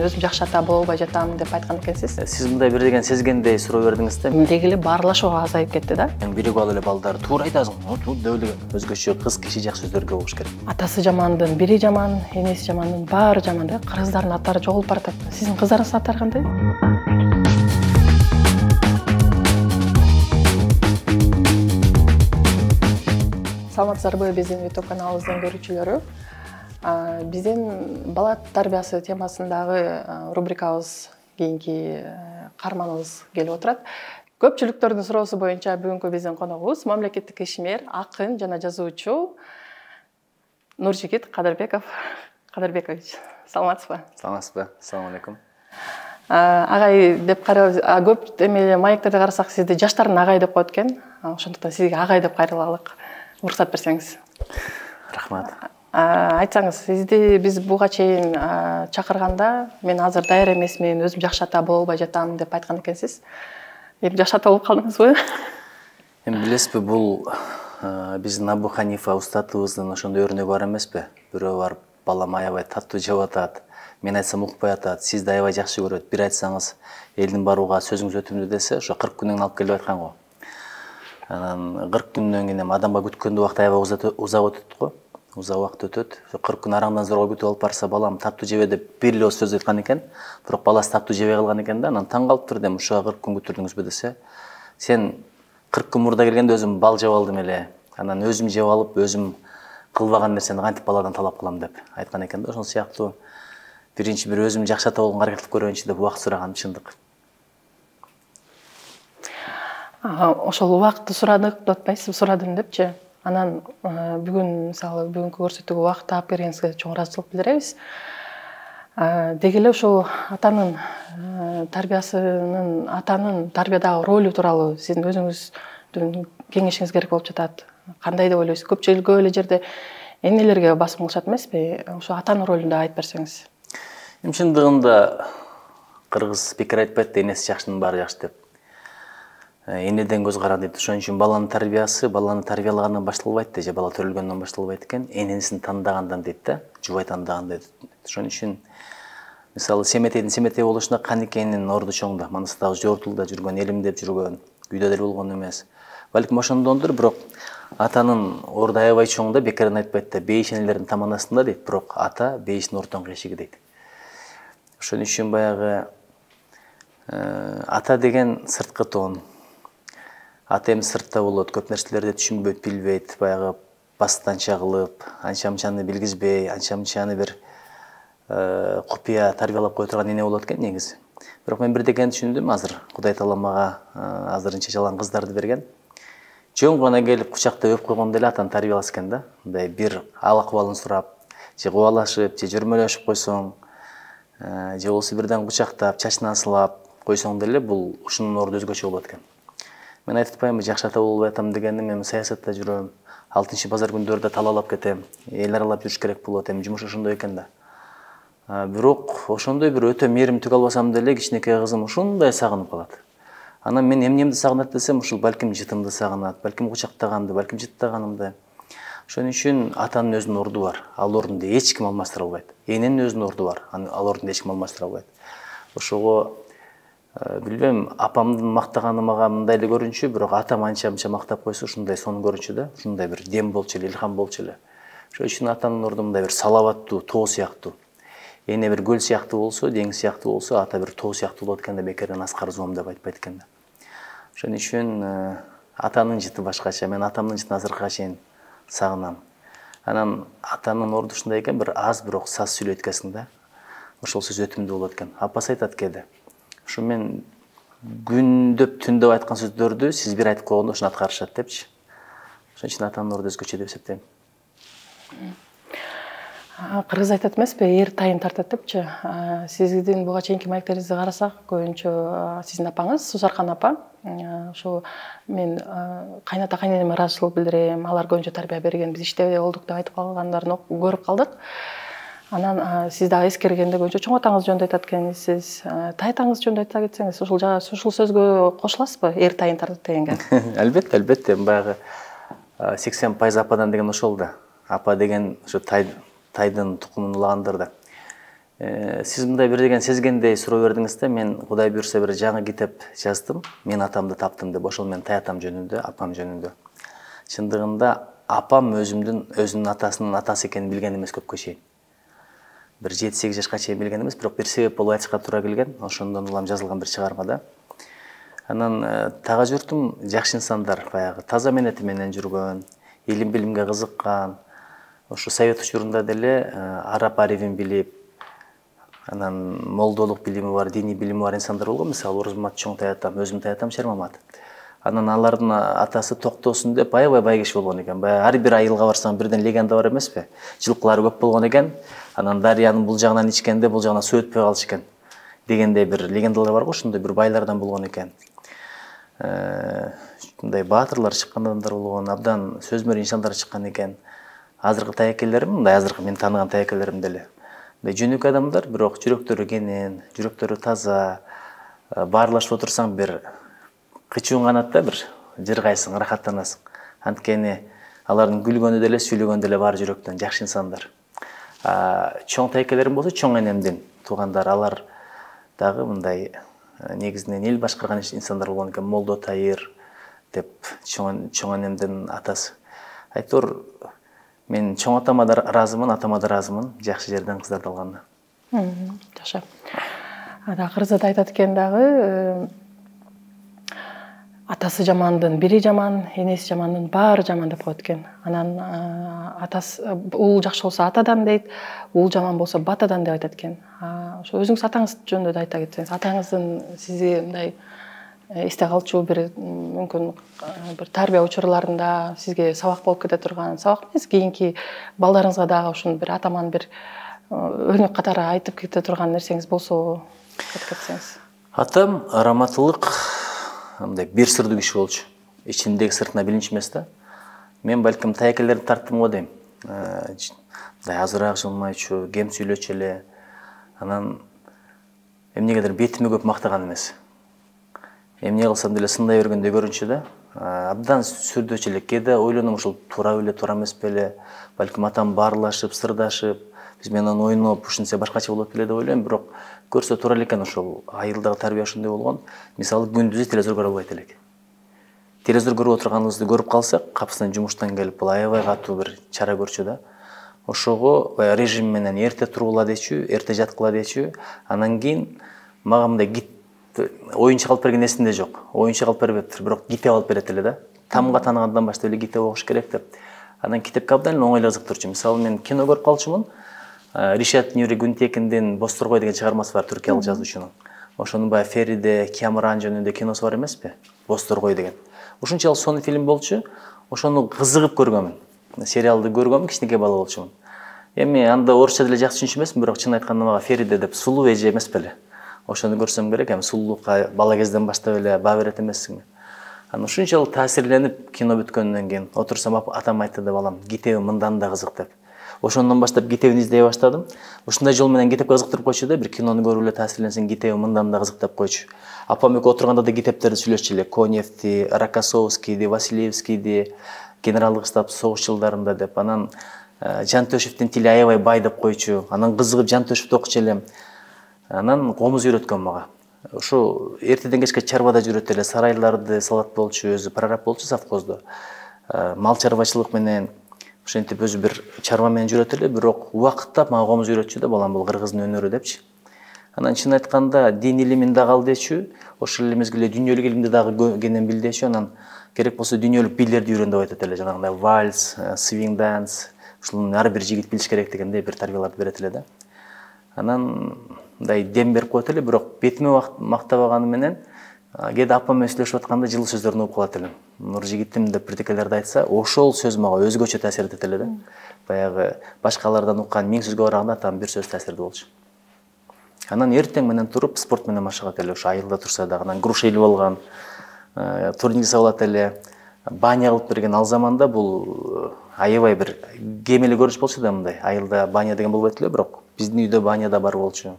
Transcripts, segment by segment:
Өзім жакшы ата болбой жатам деп айткан экенсиз. Сиз мындай бир деген сезгендей суроо бердиңиз да. Деги эле баарлашуу азайып кетти да. Бирип алып эле балдар туура айтасың. Дөөлөгөн өзгөчө кыз киши жакшы сөздөргө болуш керек. Атасы жамандын бири жаман, энеси жамандын баары жаман да. Кыргыздардын аттары жоголуп баратат. Сиздин кыздарыңыздын аттары кандай? Саламатсыздарбы биздин YouTube каналыбыздын көрүүчүлөрү? Биздин бала тарбиясы темасындагы рубрикабыз кийинки каарманыбыз келип отурат. Көпчүлүктөрдүн суроосу боюнча бүгүнкү биздин коногубуз мамлекеттик ишмер, акын жана жазуучу Нуржигит Кадырбеков. Кадырбекович, саламатсызбы? Саламатсызбы? Ассалому алейкум. Агай деп карабыз. Көп эмеле маектерде карасак сизди жаштардын агай деп коет экен. Ошондуктан сизге агай деп кайрылалык. Уруксат берсеңиз. Рахмат. Айтсаңыз, сизди биз буга чейин чакырганда, мен азыр даяр эмесмин, өзүм жакшы ата болбой жатам деп айткан экенсиз. Эми жакшы ата болуп калдыңызбы? Эми билесизби, бул биздин Абу Ханифа устатыбыздын ошондой өрнөгү бар эмеспи? Бирөө барып балам аябай таттуу жеп атат, мен айтсам укпай атат, сизди аябай жакшы көрөт, бир айтсаңыз элдин барууга сөзүңүз өтүмдүү десе, ошо 40 күнүн алып келип айткан го. Анан 40 күндөн кийин адамга күткөндө убакыт аябай узак өтөт го. Узак убакыт өтөт. 40 күн араңдан зорго күтүп алып барса, балам таттуу жебе деп бир эле сөз айткан экен. Бирок баласы таттуу жебей калган экен да, анан таң калып турдум, ушуга 40 күн күтүрдүңүзбү десе, сен 40 күн мурда келгенде өзүм бал жеп алдым эле. Анан өзүм жеп алып, өзүм кылбаган нерсени кантип баладан талап кылам деп айткан экен да. Ошол сыяктуу биринчи бир өзүм жакшы ата болгонго аракет кылып көрөйүнчү деп убакыт сураганым чындык. Ошол убакытты сурадык деп атпайсызбы, сурадым депчи. Анан бүгүн мисалы бүгүнкү көрсөтүүгө убакыт таап бергениңизге чоң ыраазычылык билдиребиз. Деги эле ушул атанын тарбиясынын, атанын тарбиядагы ролу тууралуу сиздин өзүңүздүн кеңешиңиз керек болуп жатат. Кандай деп ойлойсуз? Көпчүлүк көп эле жерде энелерге басым кылышат эмеспи? Ошо атанын ролун да айтып берсеңиз. Эми чындыгында кыргыз пикир айтпайт да, энеси жакшынын баары жакшы деп. Энеден көз каран дейт. Ошон үчүн баланын тарбиясы баланы тарбиялагандан башталбайт да, же бала төрөлгөндөн башталбайт экен, энесин тандагандан дейт да, жубай тандаганда дейт. Ошон үчүн мисалы семетейдин семетей болушуна канекенин орду чоң да, Манастагы жортулда жүргөн, элим деп жүргөн, үйдө деле болгон эмес. Балким ошондондур, бирок атанын орду аябай чоң да, бекерден айтпайт да, бейиш энелердин таманасында дейт, бирок ата бейиштин ортоңку эшиги дейт. Ошон үчүн баягы ата деген сырткы тоон. Ата эми сыртта болот, көп нерселерди түшүнбөйт, билбейт, баягы бастан чагылып, анча-мынчаны билгизбей, анча-мынчаны бир купуя тарбиялап кое турган эне болот экен негизи. Бирок мен бир дегенди түшүндүм азыр. Кудай таала мага азырынча жалаң кыздарды берген. Жөн гана келип кучактап өп койгондо эле атаны тарбиялас экен да. Мындай бир ал-акыбалын сурап, же кубалашып, же жөрмөлөшүп койсоң, же болбосо бирден кучактап, чачынан сылап койсоң деле бул ушунун орду өзгөчө болот экен. Мен айтып атпаймынбы, жакшы ата болбой атам дегеним, эми саясатта жүрөм, 6-базар күндөрдө талаалап кетем, эл аралап жүрүш керек болот, эми жумуш ошондой экен да. Бирок ошондой бир өтө мээримдүү албасам деле кичинекей кызым ушундай сагынып калат. Анан мен эмнемди сагынат десем, ушул балким жытымды сагынат, балким кучактаганды, балким жыттаганымды. Ошон үчүн атанын өзүнүн орду бар. Ал ордунду эч ким алмаштыра албайт. Эненин өзүнүн орду бар. Ал ордунду эч ким алмаштыра албайт. Ошого билбейм, апамдын мактаганы мага мындай эле көрүнчү, бирок атам анча-мынча мактап койсо ушундай сонун көрүнчү да, ушундай бир дем болчу эле, илхам болчу эле. Ошон үчүн атанын орду мындай бир салабаттуу, тоо сыяктуу. Эне бир көл сыяктуу болсо, деңиз сыяктуу болсо, ата бир тоо сыяктуу болот экен да, бекерден аскар зоом деп айтпайт экен да. Ошон үчүн атанын жыты башкача, мен атамдын жытын азыркыга чейин сагынам. Анан атанын орду ушундай экен, бир аз бирок саз сүйлөйт экенсиң да. Ошол сөз өтүмдүү болот экен. Апасы айтат кээде. Ошо мен күндөп, түндөп айткан сөздөрдү сиз бир айтып койгондо ошону аткарышат депчи. Ошон үчүн атанын орду өзгөчө деп эсептейм. Кыргыз айтат эмеспи, эр тайын тартат депчи. Сиздин буга чейинки маектериңизди карасак, көбүнчө сиздин апаңыз Сусаркан апа. Ошо мен кайната кайненеме ыраазычылык билдирем. Алар көбүнчө тарбия берген, биз иштебей болдук деп айтып калгандарын көрүп калдык. Анан сиз дагы эскергенде көбүнчө чоң атаңыз жөнүндө айтат экенсиз. Тайтаңыз жөнүндө айта кетсеңиз, ушул сөзгө кошуласызбы? Эр тайын тартат дегенге. Албетте, албетте. Баягы 80% ападан деген ошол да. Апа деген ошо тайдын тукумун улагандыр да. Сиз мындай бир деген сезгендей суроо бердиңиз да, мен Кудай буйрса бир жаңы китеп жаздым. Мен атамды таптым деп, ошол мен таятам жөнүндө, апам жөнүндө. Чындыгында апам өзүнүн атасынын атасы экенин билген эмес көпкө чейин. Бир 7-8 жашка чейин билген эмес, бирок бир себеп болуп айтышка туура келген. Ошондон улам жазылган бир чыгарма да. Анан тага журтум жакшы инсандар, баягы таза менети менен жүргөн, илим билимге кызыккан. Ошо совет учурунда деле араб арифин билип, анан молдолук билими бар, диний билими бар инсандар болгон. Мисалы Орозмамат чоң таятам, өзүм таятам Шермамат. Анан алардын атасы Токтосун деп аябай бай киши болгон экен. Ар бир айылга барсаң бирден легенда бар эмеспи? Жылкылары көп болгон экен. Анан дарыянын бул жагынан ичкенде, бул жагынан суу өтпөй калыш экен дегендей бир легендалар бар го, ошондой бир байлардан болгон экен. Мындай баатырлар чыккан адамдар болгон, абдан сөзмөр инсандар чыккан экен. Азыркы таекелерим, мындай азыркы мен тааныган таекелерим деле. Мындай жөнөкөй адамдар, бирок жүрөктөрү кенен, жүрөктөрү таза, баарлашып отурсаң бир кычуун канатта бир жыргайсың, рахаттанасың. Анткени алардын күлгөнү деле, сүйлөгөнү деле баары жүрөктөн, жакшы инсандар. Чоң таекелерим болсо, чоң энемдин туугандар, алар дагы мындай негизинен эл башкарган инсандар болгон экен. Молдо Тайыр деп чоң энемдин атасы. Айтор мен чоң атама да ыраазымын, атама да ыраазымын, жакшы жерден кыздарды алганына. Жакшы. Кыргызда айтат экен дагы, атасы жамандын бири жаман, энеси жамандын баары жаман деп коет экен. Анан атасы уул жакшы болсо атадан дейт, уул жаман болсо батадан деп айтат экен. Ошо өзүңүз атаңыз жөнүндө да айта кетсеңиз, атаңыздын сизге мындай эсте калчу бир мүмкүн бир тарбия учурларында сизге сабак болуп кете турган, сабак эмес, кийинки балдарыңызга дагы ушуну бир атаман бир өрнөк катары айтып кете турган нерсеңиз болсо айтып кетсеңиз. Атам раматылык мындай бир сырдуу киши болчу. Ичиндеги сыртына билинчү эмес да. Мен балким таекелерди тарттым го дейм. Мындай азыраак жылмайчу, кем сүйлөчү эле. Анан эмнегедир бетиме көп мактаган эмес. Эмне кылсам деле сындай бергөндөй көрүнчү да. Абдан сүрдөчү эле. Кээде ойлоном, ушул туура беле, туура эмес беле. Балким атам баарлашып, сырдашып, биз менен ойноп, ушунча башкача болот беле деп ойлойм, бирок көрсө туура эле экен. Ошол айылдагы тарбия ошондой болгон. Мисалы күндүзү телевизор көрө албайт элек. Телевизор көрүп отурганыбызды көрүп калсак, капысынан жумуштан келип, бул аябай катуу бир чара көрчү да. Ошого режим менен эрте тургула дечү, эрте жаткыла дечү. Анан кийин мага мындай оюнчук алып берген эсимде жок. Оюнчук алып бербептир, бирок китеп алып берет эле да. Тамга тааныгандан баштап эле китеп окуш керек деп. Анан китепке абдан эле оңой кызыктырчу. Мисалы мен кино көрүп калчумун. Ришат Нури Гүнтекиндин Бозторгой деген чыгармасы бар, түркиялык жазуучунун. Ошонун баягы Фериде, Киамран жөнүндө киносу бар эмеспи? Бозторгой деген. Ушунчалык сонун фильм болчу. Ошону кызыгып көргөмүн. Сериалды көргөмүн, кичинекей бала болчумун. Эми анда орусча деле жакшы түшүнчү эмесмин, бирок чын айтканда мага Фериде деп сулуу эже эмес беле. Ошону көрсөм керек, эми сулуулукка бала кезден баштап эле баа берет эмессиңби? Анан ушунчалык таасирленип кино бүткөндөн кийин отурсам, атам айтты деп алам, китеби мындан да кызык деп. Ошондон баштап китебин издей баштадым. Ушундай жол менен китепке кызыктырып койчу да, бир кинону көрүп эле таасирленсең, китеби мындан да кызык деп койчу. Апам экөө отурганда да китептерди сүйлөшчү эле. Коневди, Рокоссовскийди, Василевскийди, генералдык штаб согуш жылдарында деп. Анан Жантөшевдин тили аябай бай деп койчу. Анан кызыгып Жантөшевди окучу элем. Анан комуз үйрөткөн мага. Ошо эртеден кечке чарбада жүрөт эле, сарайларды салат болчу, өзү прораб болчу совхоздо. Мал чарбачылык менен ошентип өзү бир чарба менен жүрөт эле, бирок убакыттап мага комуз үйрөтчү да, балам бул кыргыздын өнөрү депчи. Анан чын айтканда дин илимин дагы ал дечү, ошол эле мезгилде дүйнөлүк илимди дагы кенен бил дечү. Анан керек болсо дүйнөлүк бийлерди үйрөн деп айтат эле, жанагындай вальс, swing dance, ушулун ар бир жигит билиш керек дегендей бир тарбияларды берет эле да. Анан мындай дем берип коет эле, бирок бетиме мактабаганы менен кээде апам менен сүйлөшүп атканда жылы сөздөрүн угуп калат элем. Нуржигитим деп бирдекелерди айтса, ошол сөз мага өзгөчө таасир этет эле да. Баягы башкалардан уккан 1000 сөзгө караганда атам бир сөз таасирдүү болчу. Анан эртең менен туруп спорт менен машыгат эле, ошо айылда турса дагы. Анан груша илип алган, турник салат эле, баня кылып берген. Ал заманда бул аябай бир кемеле көрүнүш болчу да, мындай айылда баня деген болбойт эле, бирок биздин үйдө баня да бар болчу.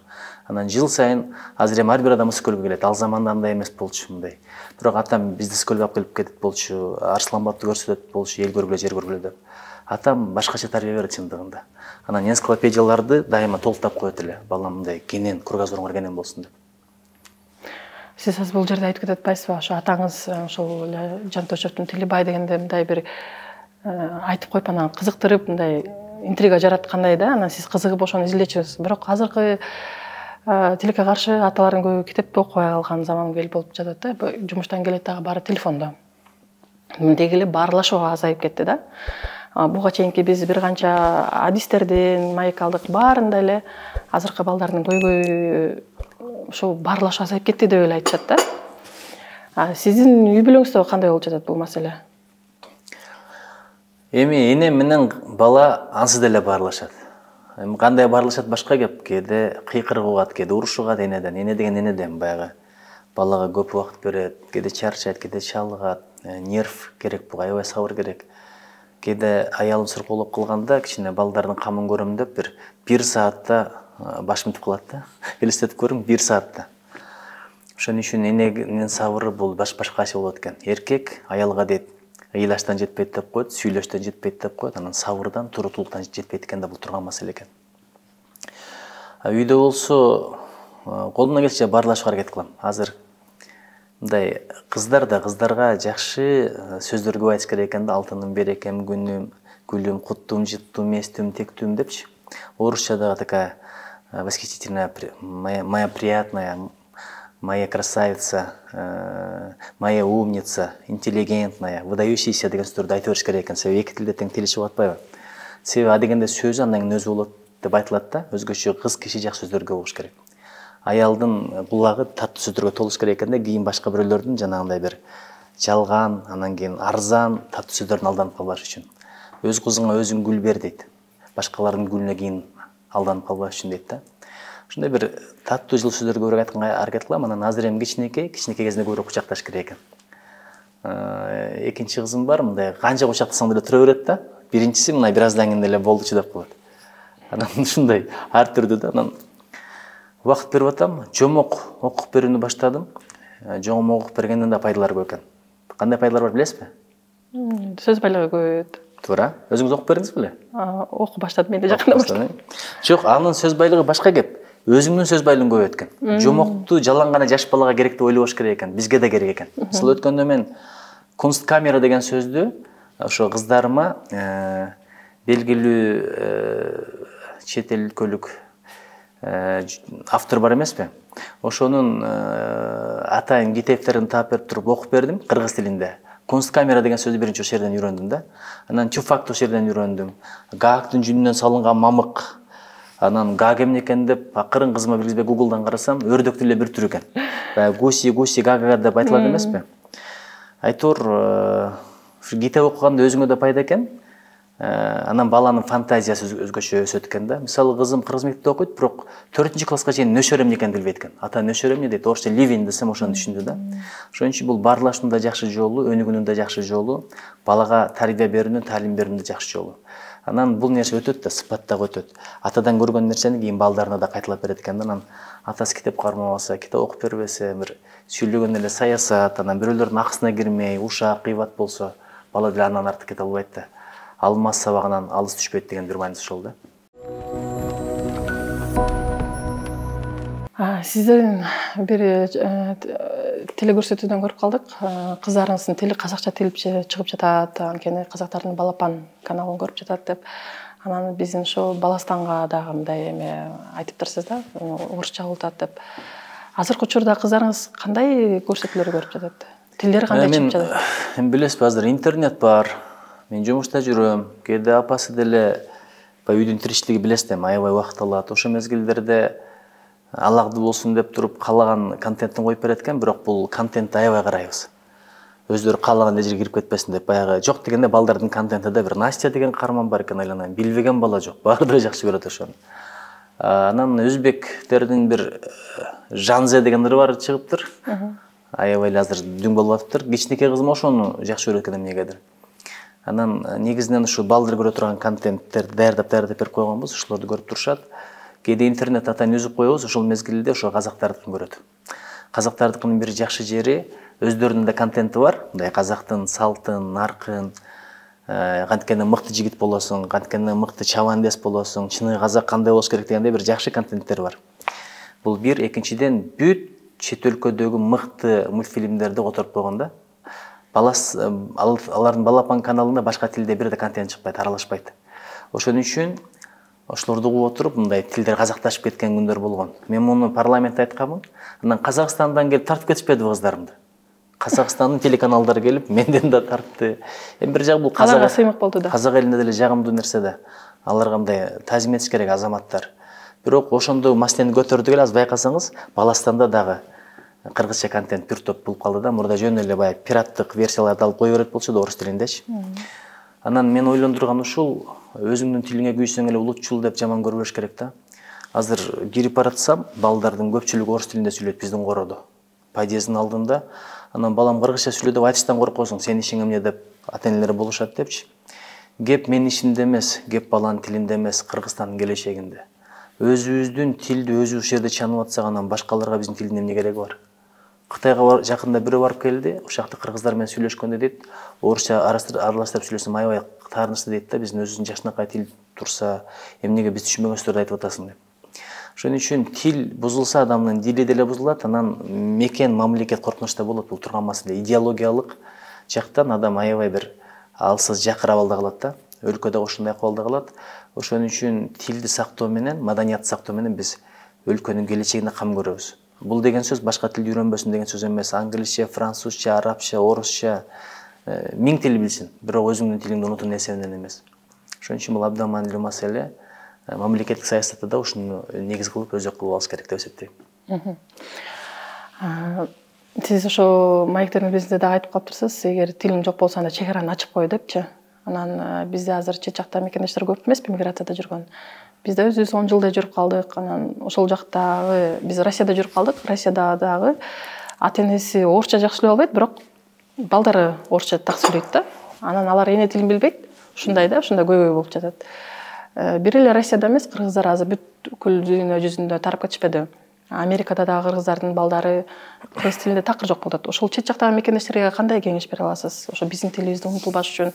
Анан жыл сайын азыр эми ар бир адам ысык көлгө келет. Ал заманда андай эмес болчу мындай. Бирок атам бизди ысык көлгө алып келип кетет болчу. Арсланбатты көрсөтөт болчу, эл көргүлө, жер көргүлө деп. Атам башкача тарбия берет чындыгында. Анан энциклопедияларды дайыма толуктап коет эле. Балам мындай кенен, кругозоруңар кенен болсун деп. Сиз азыр бул жерде айтып кетип атпайсызбы? Ошо атаңыз ошол эле Жантошевдун тили бай дегенде мындай бир айтып коюп анан кызыктырып мындай интрига жараткандай да. Анан сиз кызыгып ошону изилдечүсүз. Бирок азыркы тилекке каршы аталардын көбү китепти окубай калган заман болуп жатат да. Жумуштан келет дагы баары телефондо. Мындеги эле баарлашуу азайып кетти да. Буга чейинки биз бир канча адистерден маек алдык, баарында эле азыркы балдардын көйгөйү ошо баарлашуу азайып кетти деп эле айтышат да. Сиздин үй бүлөңүздө кандай болуп жатат бул маселе? Эми эне менен бала ансыз деле баарлашат. Эми кандай баарлашат башка кеп. Кээде кыйкырык угат, кээде урушугат энеден. Эне деген энеден баягы балага көп убакыт берет, кээде чарчайт, кээде чалыгат, нерв керек, буга аябай сабыр керек. Кээде аялым суркоолоп калганда кичине балдардын камын көрөм деп бир саатта башым бүтүп калат да. Элестетип көрүң, 1 саатта. Ошон үчүн эненин сабыры бул башкача болот экен. Эркек аялга дейт, ыйлаштан жетпейт деп коет, сүйлөштөн жетпейт деп коет, анан сабырдан, турутулуктан жетпейт экен да, бул турган маселе экен. Үйдө болсо колумдан келишинче баарлашууга аракет кылам. Азыр мындай кыздар да кыздарга жакшы сөздөр көп айтыш керек экен да, алтыным, берекем, күнүм, гүлүм, куттум, жыттум, местим, тектим депчи. Орусчада такая восхитительная, моя приятная, моя красавица, моя умница, интеллигентная, выдающаяся деген сөздөрдү айтып бериш керек экен. Себеби эки тилде тең тилишип атпайбы? Себеби а дегенде сөзү андан кийин өзү болот деп айтылат да. Өзгөчө кыз киши жакшы сөздөргө болуш керек. Аялдын кулагы таттуу сөздөргө толуш керек экен да, кийин башка бирөөлөрдүн жанагындай бир жалган, анан кийин арзан таттуу сөздөрдүн алданып калбаш үчүн. Өз кызыңа өзүң гүл бер дейт. Башкалардын гүлүнө кийин алданып калбаш үчүн дейт да. Ушундай бир таттуу жылуу сөздөргө көбүрөөк айтканга аракет кылам. Анан азыр эми кичинекей кезинде көбүрөөк кучакташ керек экен. Экинчи кызым бар, мындай канча кучактасаң деле тура берет да. Биринчиси мына бир аздан кийин эле болдучу деп коет. Анан ушундай ар түрдүү да. Анан убакыт берип атам, жомок окуп берүүнү баштадым. Жомок окуп бергенден да пайдалары көп экен. Кандай пайдалар бар билесизби? Сөз байлыгы көбөйөт. Туура. Өзүңүз окуп бердиңиз беле? Окуп баштадым, мен да жакында баштадым. Жок, анын сөз байлыгы башка кеп. Өзүңдүн сөз байлыгын көбөйөт экен. Жомокту жалаң гана жаш балага керек деп ойлобош керек экен. Бизге да керек экен. Мисалы өткөндө мен Kunstkamera деген сөздү ошо кыздарыма белгилүү чет өлкөлүк автор бар эмеспи? Ошонун атайын китептерин таап берип туруп окуп бердим кыргыз тилинде. Kunstkamera деген сөздү биринчи ошол жерден үйрөндүм да. Анан тюфак ошол жерден үйрөндүм. Гаактын жүнүнөн салынган мамык. Анан гаг эмне экен деп акырын кызыма билгизбей Google'дан карасам, өрдөктүн эле бир түрү экен. Баягы гуси гага деп айтылат эмеспи? Айтор ушу китеп окуганда өзүңө да пайда экен. Анан баланын фантазиясы өзгөчө өсөт экен да. Мисалы кызым кыргыз мектепте окуйт, бирок 4-класска чейин нөшөр эмне экенин билбейт экен. Ата нөшөр эмне дейт? Орусча living десем ошону түшүндү да. Ошон үчүн бул баарлашуунун да жакшы жолу, өнүгүүнүн да жакшы жолу, балага тарбия берүүнүн, таалим берүүнүн да жакшы жолу. Анан бул нерсе өтөт да, сыпаттагы өтөт. Атадан көргөн нерсени кийин балдарына да кайталап берет экен да. Анан атасы китеп кармабаса, китеп окуп бербесе, бир сүйлөгөн эле саясат, анан бирөөлөрдүн акысына кирмей, ушак, кыйбат болсо, бала деле андан артык кете албайт да. Алмаз сабагынан алыс түшпөйт деген бир мааниси ошол да. Сиздердин бир телекөрсөтүүдөн көрүп калдык. Кыздарыңыздын тили казакча тил чыгып жатат, анткени казактардын балапан каналын көрүп жатат деп. Анан биздин ошо Баластанга дагы мындай эме айтыптырсыз да, орусча улутат деп. Азыркы учурда кыздарыңыз кандай көрсөтүүлөрдү көрүп жатат? Тилдери кандай чыгып жатат? Эми билесизби, азыр интернет бар. Мен жумушта жүрөм. Кээде апасы деле үйдүн тиричилиги билесиз, аябай убакыт алат. Ошол мезгилдерде алагды болсун деп туруп каалаган контенттин коюп берет экен, бирок бул контентти аябай карайбыз. Өздөрү каалаган жерге кирип кетпесин деп, баягы жок дегенде балдардын контентиде бир Настя деген каарман бар экен, айланайын. Билбеген бала жок, баары деле жакшы көрөт ошону. Анан өзбектердин бир Жанзе деген ыры бар чыгыптыр. Аябай эле азыр дүң болуп атыптыр. Кичинекей кызым ошону жакшы көрөт экен эмнегедир. Анан негизинен ушу балдар көрө турган контенттерди даярдап берип койгонбуз, ошолорду көрүп турушат. кээде интернет атайын үзүп коебуз, ошол мезгилде ошо казактардыкын көрөт. Казактардыкынын бир жакшы жери өздөрүнүн да контенти бар. Мындай казактын салтын, наркын, канткени мыкты жигит болосуң, канткени мыкты чабандес болосуң, чыныгы казак кандай болуш керек дегендей бир жакшы контенттер бар. Бул бир, экинчиден бүт чет өлкөдөгү мыкты мультфильмдерди которуп койгондо алардын балапан каналында башка тилде бир да контент чыкпайт, аралашпайт. Ошон үчүн ошолорду угуп отуруп мындай тилдер казакташып кеткен күндөр болгон. Мен муну парламентте айтканмын. Анан Казакстандан келип тартып кетишпедиби кыздарымды? Казакстандын телеканалдары келип менден да тартты. Бир жагы бул казак сыймак болду да. Казак элине деле жагымдуу нерсе да. Аларга мындай тазим этиш керек азаматтар. Бирок ошондо маселени көтөрдүк эле, аз байкасаңыз, Баластанда дагы кыргызча контент бир топ болуп калды да. Мурда жөн эле баягы пираттык версияларды алып кое берет болчу да орус тилиндечи. Анан мен ойлондурган ушул, өзүңдүн тилиңе күйсөң эле улутчул деп жаман көрбөш керек да. Азыр кирип баратсам, балдардын көпчүлүгү орус тилинде сүйлөйт биздин кородо. Подъездин алдында. Анан балам кыргызча сүйлө деп айтыштан коркосуң, сенин ишиң эмне деп ата-энелер болушат депчи. Кеп менин ишимде эмес, кеп баланын тилинде эмес, Кыргызстандын келечегинде. Өзүбүздүн тилди өзүбүз жерде чанып атсак, анан башкаларга биздин тилдин эмне кереги бар? Кытайга жакында бирөө барып келди, ошол жакта кыргыздар менен сүйлөшкөндө дейт, орусча аралаштырып сүйлөсөм аябай таарынычтуу дейт да, биздин өзүбүздүн жакшынакай тил турса, эмнеге биз түшүнбөгөн сөздөрдү айтып атасың деп. Ошон үчүн тил бузулса, адамдын дили деле бузулат, анан мекен, мамлекет коркунучта болот. Бул турган маселе. Идеологиялык жактан адам аябай бир алсыз, жакыр абалда калат да. Өлкөдө ошондой акыбалда калат. Ошон үчүн тилди сактоо менен, маданиятты сактоо менен биз өлкөнүн келечегине кам көрөбүз. Бул деген сөз башка тилди үйрөнбөсүн деген сөз эмес. Англисче, французча, арабча, орусча, 1000 тил билсин, бирок өзүңдүн тилиңди унутуу эсебинен эмес. Ошон үчүн бул абдан маанилүү маселе. Мамлекеттик саясатта да ушуну негиз кылып өзөк кылып алыш керек деп эсептейм. Сиз ошо маектериңизде да айтып калыптырсыз, эгер тилиң жок болсо анда чек араны ачып кой депчи. Анан бизде азыр чет жакта мекендештер көп эмеспи, миграцияда жүргөн. Биз да өзүбүз 10 жылдай жүрүп калдык. Анан ошол жактагы биз Россияда жүрүп калдык. Россияда дагы ата-энеси орусча жакшы сүйлөй албайт, бирок балдары орусча так сүйлөйт да. Анан алар эне тилин билбейт. Ушундай да, ушундай көйгөй болуп жатат. Бир эле Россияда эмес, кыргыздар азыр бүткүл дүйнө жүзүндө тарап кетишпеди. Америкада дагы кыргыздардын балдары кыргыз тилинде такыр жок болот. Ошол чет жактагы мекендештерге кандай кеңеш бере аласыз? Ошо биздин тилибизди унутулбаш үчүн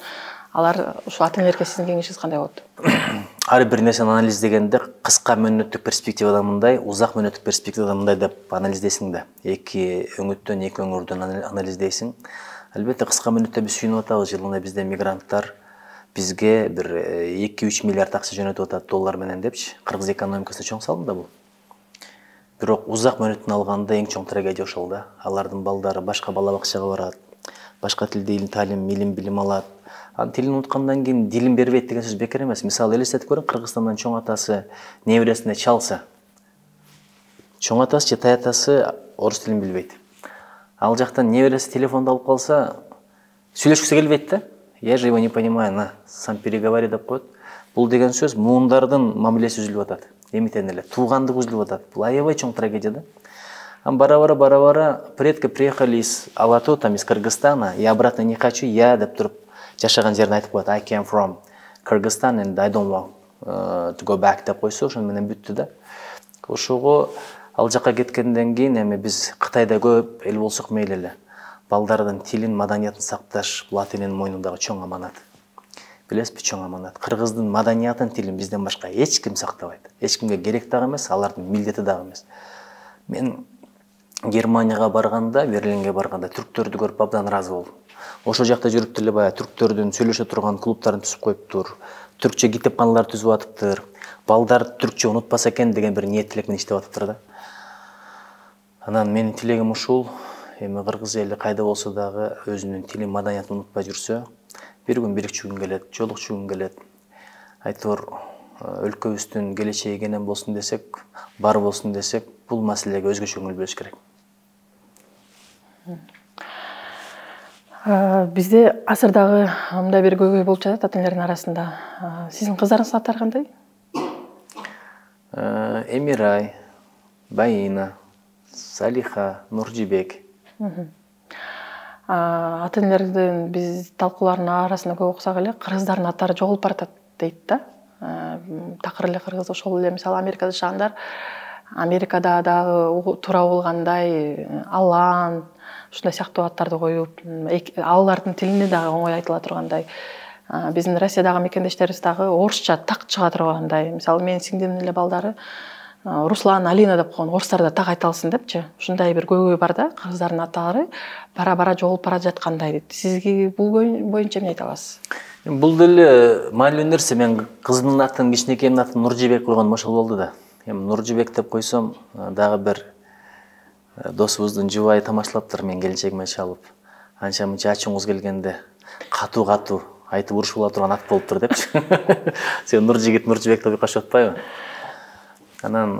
алар ушул ата-энелерге сиздин кеңешиңиз кандай болот? Ар бир нерсени анализдегенде кыска мөөнөттүк перспективада мындай, узак мөөнөттүк перспективада мындай деп анализдейсиң да. Эки өңүттөн, эки өңүрдөн анализдейсиң. Албетте кыска мөөнөттө биз сүйүнүп атабыз, жылына бизде мигранттар бизге бир 2-3 миллиард акча жөнөтүп атат доллар менен депчи. Кыргыз экономикасына чоң салым да бул. Бирок узак мөөнөттөн алганда эң чоң трагедия ошол да. Алардын балдары башка бала бакчага барат, башка тилде талим, илим, билим алат. Анын тилин уnuткандан кийин дилин бербейт деген сөз бекер эмес. Мисалы элестетип көрүң, Кыргызстандан чоң атасы небересине чалса, чоң атасы же тай атасы орус тилин билбейт. Ал жактан небереси телефонду алып калса, сүйлөшкүсү келбейт да. Я же его не понимаю, на, сам переговори деп коет. Бул деген сөз муундардын мамилеси үзүлүп атат. Эмитен эле туугандык үзүлүп атат. Бул аябай чоң трагедия да. Бара-бара предки приехали из Алату, там из Кыргызстана, я обратно не хочу, я деп туруп жашаган жерин айтып коет. I came from Kyrgyzstan and I don't want to go back деп койсо, ошон менен бүттү да. Ошого ал жака кеткенден кийин эми биз Кытайда көп эл болсок мейли эле. Балдардын тилин, маданиятын сакташ бул ата-эненин мойнундагы чоң аманат. Билесизби, чоң аманат. Кыргыздын маданиятын, тилин бизден башка эч ким сактабайт. Эч кимге керек дагы эмес, алардын милдети дагы эмес. Мен Германияга барганда, Берлинге барганда түрктөрдү көрүп абдан ыраазы болдум. Ошол жакта жүрүп деле баягы түрктөрдүн сүйлөшө турган клубтарын түзүп коюптур. Түркчө китепканалар түзүп атыптыр. Балдар түркчө унутпаса экен деген бир ниет тилек менен иштеп атыптыр да. Анан менин тилегим ушул. Эми кыргыз эли кайда болсо дагы өзүнүн тилин, маданиятын унутпай жүрсө, бир күн бирикчү күн келет, жолукчу күн келет. Айтор өлкөбүздүн келечеги кенен болсун десек, бар болсун десек, бул маселеге өзгөчө көңүл бөлүш керек. Бизде азыр дагы мындай бир көйгөй болуп жатат ата-энелердин арасында. Сиздин кыздарыңыздын аттары кандай? Эмирай, Байина, Салиха, Нуржибек. Ата-энелердин биз талкуулардын арасында көп окусак эле, кыргыздардын аттары жоголуп баратат дейт да. такыр эле кыргыз. Ошол эле мисалы Америкада жашагандар, Америкада дагы туура болгандай алан ушундай сыяктуу аттарды коюп, алардын тилинде дагы оңой айтыла тургандай, биздин Россиядагы мекендештерибиз дагы орусча так чыга тургандай. Мисалы менин сиңдимдин эле балдары Руслан, Алина деп койгон, орустар да так айта алсын депчи. Ушундай бир көйгөй бар да, кыргыздардын аталары бара-бара жоголуп бара жаткандай дейт. Сизге бул боюнча эмне айта аласыз? Бул деле маанилүү нерсе. Мен кызымдын атын, кичинекейимдин атын Нуржибек койгонум ошол болду да. Эми Нуржибек деп койсом, дагы бир досубуздун жубайы тамашалаптыр мен келечегиме чалып. Анча мынча ачууңуз келгенде катуу айтып урушула турган ат болуптур депчи. Сен Нуржигит, Нуржибек деп уйкашып атпайбы? Анан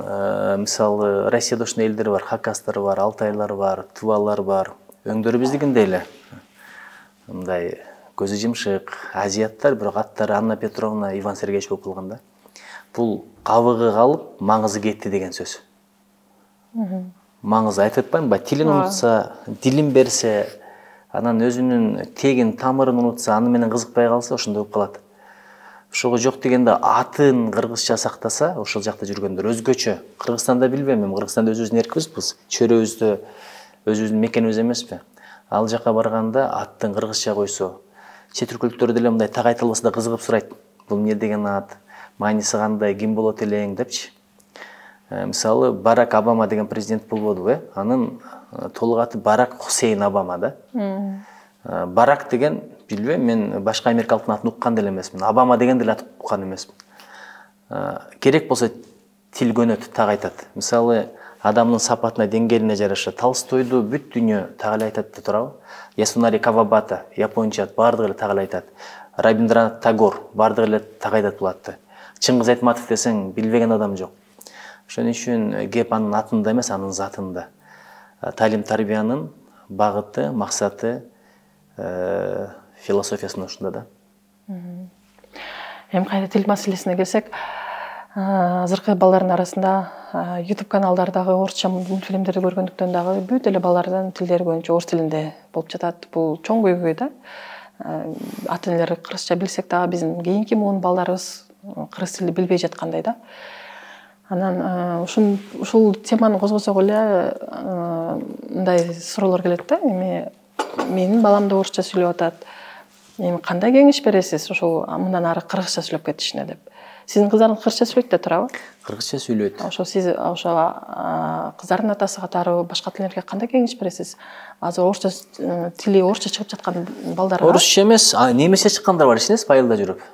мисалы Россияда ушундай элдер бар, хакастар бар, алтайлар бар, тувалар бар. Өңдөрү биздикиндей эле. Мындай көзү жымшык, азиаттар, бирок аттары Анна Петровна, Иван Сергеевич болуп калган да. Бул кабыгы калып, маңызы кетти деген сөз. Маңызы айтып атпаймынбы? Тилин унутса, дилин берсе, анан өзүнүн тегин тамырын унутса, аны менен кызыкпай калса, ошондой болуп калат. Ошого жок дегенде атын кыргызча сактаса, ошол жакта жүргөндөр өзгөчө. Кыргызстанда билбейм, эми Кыргызстанда өзүбүздүн эркибизбиз, чөрөбүздө өзүбүздүн мекенибиз эмеспи? Ал жака барганда аттын кыргызча койсо, чет өлкөлүктөр деле мындай так айта албаса да кызыгып сурайт. Бул эмне деген ат? Мааниси кандай? Ким болот элең депчи. Мисалы Барак Обама деген президент болбодубу, Анын толук аты Барак Хусейн Обама да. Барак деген билбейм, мен башка америкалыктын атын уккан деле эмесмин. Обама деген деле ат уккан эмесмин. Керек болсо тил көнөт, так айтат. Мисалы адамдын сапатына, деңгээлине жараша Толстойду бүт дүйнө так эле айтат да турабы? Ясунари Кавабата, японча бардыгы эле так эле айтат. Рабиндранат Тагор бардыгы эле так айтат бул атты. Чыңгыз Айтматов десең билбеген адам жок. Ошон үчүн кеп анын атында эмес, анын затында. Талим тарбиянын багыты, максаты, философиясында ушунда да. Эми кайра тил маселесине келсек, азыркы балдардын арасында YouTube каналдардагы орусча мультфильмдерди көргөндүктөн дагы бүт эле балдардын тилдери көбүнчө орус тилинде болуп жатат. Бул чоң көйгөй да. Ата энелер кыргызча билсек дагы биздин кийинки муун балдарыбыз кыргыз тилин билбей жаткандай да. Анан ушул теманы козгосок эле мындай суроолор келет да. Эми менин балам да орусча сүйлөп атат. Эми кандай кеңеш бересиз ошол мындан ары кыргызча сүйлөп кетишине деп? Сиздин кыздарыңыз кыргызча сүйлөйт да турабы? Кыргызча сүйлөйт. Ошо сиз кыздардын атасы катары башка тилерге кандай кеңеш бересиз? Азыр орусча тили орусча чыгып жаткан балдарга? Орусча эмес, немесе чыккандар бар, ишенесиз, пайылда жүрүп.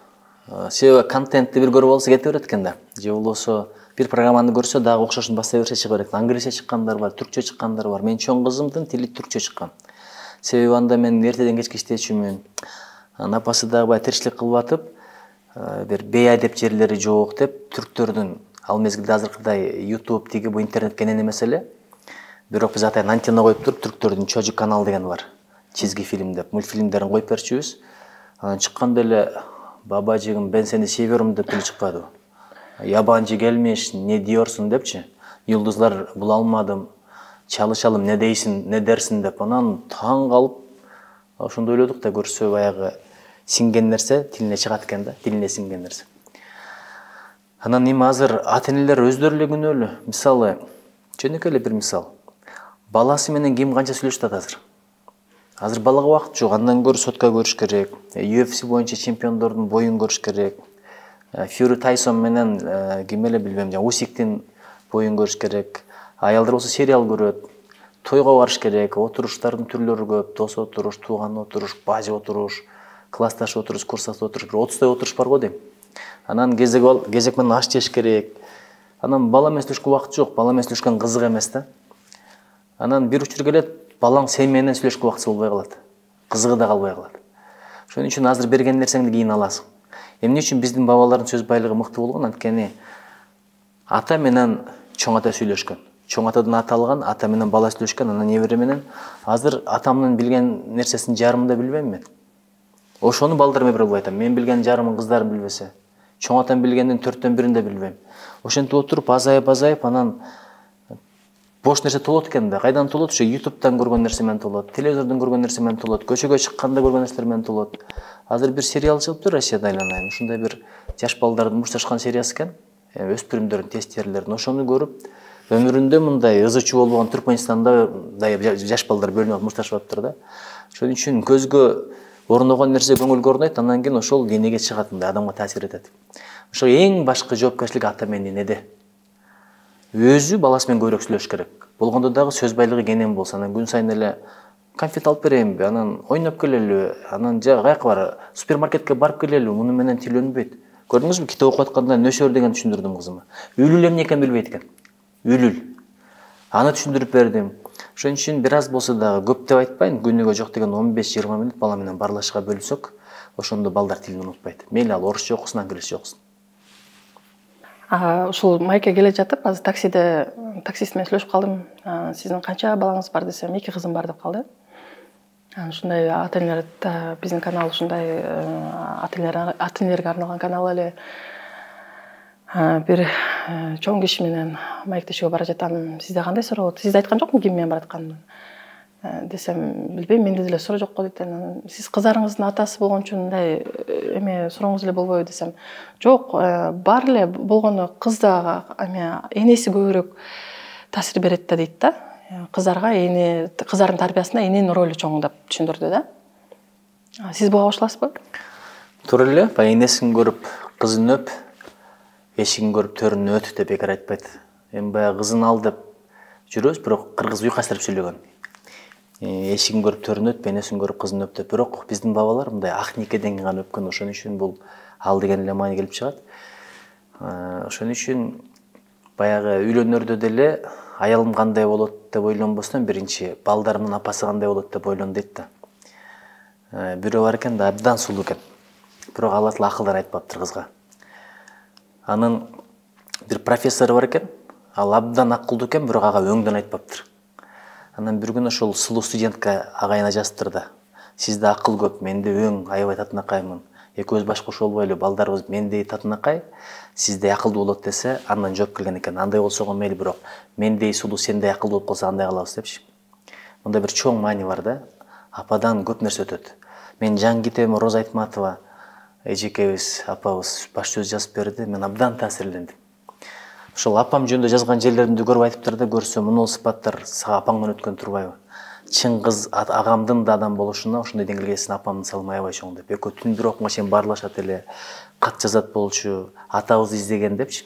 Себеби контентти бир көрүп алса кете берет экен да. Же болбосо бир программаны көрсө дагы окшошун баста берсе чыга берет. Англисче чыккандар бар, түркчө чыккандар бар. Мен чоң кызымдын тили түркчө чыккан. Себеби анда мен эртеден кечке иштечүмүн. Апасы дагы бай тиричилик кылып атып, бир бейадеп жерлери жок деп түрктөрдүн ал мезгилде азыркыдай YouTube тиги бу интернет кенен эмес эле. Бирок биз атайын антенна коюп туруп түрктөрдүн чожик канал деген бар. Чизги фильм деп мультфильмдерин коюп берчүбүз. Анан чыкканда эле бабажыгым ben seni seviyorum деп эле чыкпады. Ябанчы келмеш, не диyorsun депчи. Йулдузлар була алмадым. Чалышалым, не дейсиң, не дерсиң деп. Анан таң калып, ошондо ойлодук да, көрсө баягы сиңген нерсе тилине чыгат экен да, тилине сиңген нерсе. Анан эми азыр ата энелер өздөрү эле күнөөлүү. Мисалы, жөнөкөй эле бир мисал. Баласы менен ким канча сүйлөшүп атат азыр? Азыр балага убакыт жок, андан көрө сотка көрүш керек. UFC боюнча чемпиондордун боюн көрүш керек. Фьюри Тайсон менен ким эле билбейм, Усиктин боюн көрүш керек. Аялдар болсо сериал көрөт. Тойго барыш керек, отуруштардын түрлөрү көп. Дос отуруш, тууган отуруш, бажы отуруш, классташ отуруш, курсташ отуруш, бир 30 отуруш бар го дейм. Анан кезек менен аш жеш керек. Анан бала менен сүйлөшкөнгө убакыт жок, бала менен сүйлөшкөн кызык эмес да. Анан бир учур келет, балаң сен менен сүйлөшкөнгө убакыт болбой калат. Кызыгы да калбай калат. Ошон үчүн азыр берген нерсеңди кийин аласың. Эмне үчүн биздин бабалардын сөз байлыгы мыкты болгон? Анткени ата менен чоң ата сүйлөшкөн. Чоң атадан ата алган, ата менен бала сүйлөшкөн, анан небере менен. Азыр атамдын билген нерсесин жарымын да билбейм мен. Ошону балдарыма бир болуп айтам. Мен билген жарымын кыздарым билбесе. Чоң атам билгендин 4төн 1-ин да билбейм. Ошентип отуруп азайып, анан бош нерсе толот экен да, кайдан толот? Ошо ютубтан көргөн нерсе менен толот, телевизордон көргөн нерсе менен толот, көчөгө чыкканда көргөн нерселер менен толот. Азыр бир сериал чыгыптыр Россияда, айланайын. Ушундай бир жаш балдардын мушташкан сериясы экен. Өспүрүмдөрдүн тестерлерин ошону көрүп, өмүрүндө мындай ызы чуу болбогон Түркмөнстанда жаш балдар бөлүнүп мушташып атыптыр да. Ошон үчүн көзгө орногон нерсе көңүлгө орнойт, андан кийин ошол денеге чыгат, мындай адамга таасир этет. Ошо эң башкы жоопкерчилик ата менен энеде. Өзү баласы менен көбүрөөк сүйлөш керек. Болгондо дагы сөз байлыгы кенен болсо, анан күн сайын эле конфет алып берейинби, анан ойноп келели, анан каяка бар, супермаркетке барып келели, муну менен тилөнбөйт. Көрдүңүзбү, китеп окуп атканда нөсөр деген түшүндүрдүм кызыма. Үлүл эмне экенин билбейт экен. Үлүл. Аны түшүндүрүп бердим. Ошон үчүн бир аз болсо дагы, көп деп айтпайын, күнүгө жок деген 15-20 мүнөт бала менен баарлашууга бөлүсөк, ошондо балдар тилин унутпайт. Мейли ал орусча окусун, англисче окусун. Ушул майке келе жатып, азыр таксист менен сүйлөшүп калдым. Сиздин канча балаңыз бар десем, 2 кызым бар деп калды. Ушундай ата-энелер, биздин канал ушундай ата-энелерге арналган канал эле. Бир чоң киши менен маектешүүгө бара жатам. Сизде кандай суроо болот? Сизде айткан жокмун ким менен баратканын? Десем, билбейм, менде деле суроо жок го дейт. Сиз кыздарыңыздын атасы болгон үчүн мындай эме сурооңуз эле болбойбу десем, жок, бар эле, болгону кызда энеси көбүрөөк таасир берет да дейт да. Кыздардын тарбиясында эненин ролу чоң деп түшүндүрдү да. Сиз буга кошуласызбы? Туура эле, баягы энесин көрүп кызын өп, эшигин көрүп төрүн өт деп бекер айтпайт. Эми баягы кызын ал деп жүрөбүз, бирок кыргыз уйкастырып сүйлөгөн. Эшигин көрүп төрүн өт, энесин көрүп кызын өп деп. Бирок биздин бабалар мындай ак никеден гана өпкөн, ошон үчүн бул ал деген эле маани келип чыгат. Ошон үчүн баягы үйлөнөрдө деле аялым кандай болот деп ойлонбостон, биринчи балдарымдын апасы кандай болот деп ойлон дейт да. Бирөө бар экен да, абдан сулуу экен. Бирок ал атла акылдан айтпаптыр кызга. Анын бир профессору бар экен, ал абдан акылдуу экен, бирок ага өңдөн айтпаптыр. Анан бир күнү ошол сулуу студентке агайына жазыптыр да. Сизде акыл көп, менде өң, аябай татынакаймын. Экөөбүз баш кошуп албайлы, балдарыбыз мендей татынакай, сиздей акылдуу болот десе, андан жооп келген экен. Андай болсо мейли, бирок мендей сулуу, сендей акылдуу болуп калса андай кылабыз депчи. Мындай бир чоң маани бар да. Ападан көп нерсе өтөт. Мен жан китебиме Роза Айтматова эжекебиз, апабыз баш сөз жазып берди, мен абдан таасирлендим. Ошол апам жөнүндө жазган жерлеримди көрүп айтыптыр да, көрсө, мунул сыпаттар сага апаңдан өткөн турбайбы? Чын кыз агамдын да адам болушуна ошондой деңгээлге сиз апамдын салымы аябай чоң деп. Экөө түн бир окунга чейин баарлашат эле, кат жазат болчу, атабызды издеген депчи.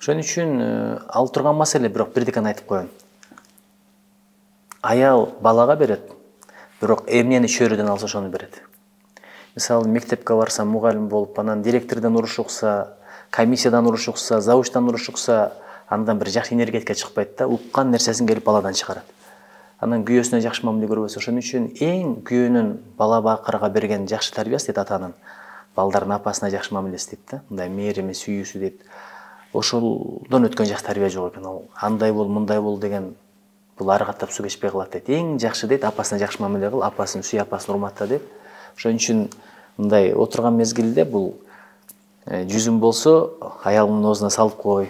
Ошон үчүн ал турган маселе, бирок бирдикени айтып коеюн. Аял балага берет, бирок эмнени чөйрөдөн алса ошону берет. Мисалы, мектепке барса, мугалим болуп, анан директордон уруш укса, комиссиядан уруш укса, завучтан уруш укса, андан бир жакшы энергетика чыкпайт да, уккан нерсесин келип баладан чыгарат. Анан күйөөсүнө жакшы мамиле көрбөсө, ошон үчүн эң күйөөнүн бала бакырга берген жакшы тарбиясы дейт атанын. Балдардын апасына жакшы мамилеси дейт да, мындай мээрими, сүйүүсү дейт. Ошолдон өткөн жакшы тарбия жок экен. Ал андай бол, мындай бол деген бул ары каттап суу кечпей калат дейт. Эң жакшы дейт, апасына жакшы мамиле кыл, апасын сүй, апасын урматта дейт. Ошон үчүн мындай отурган мезгилде бул жүзүм болсо, аялыңдын оозуна салып кой.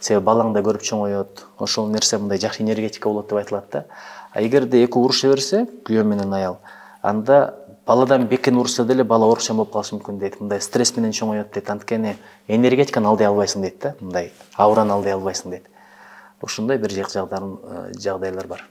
Себеби балаң да көрүп чоңоет. Ошол нерсе мындай жакшы энергетика болот деп айтылат да. А эгерде эки уруша берсе, күйөө менен аял, анда баладан бекен урушса деле бала орукчан болуп калышы мүмкүн дейт. Мындай стресс менен чоңоет дейт. Анткени энергетиканы алдай албайсың дейт да, мындай аураны алдай албайсың дейт. Ушундай бир жагдайлар бар.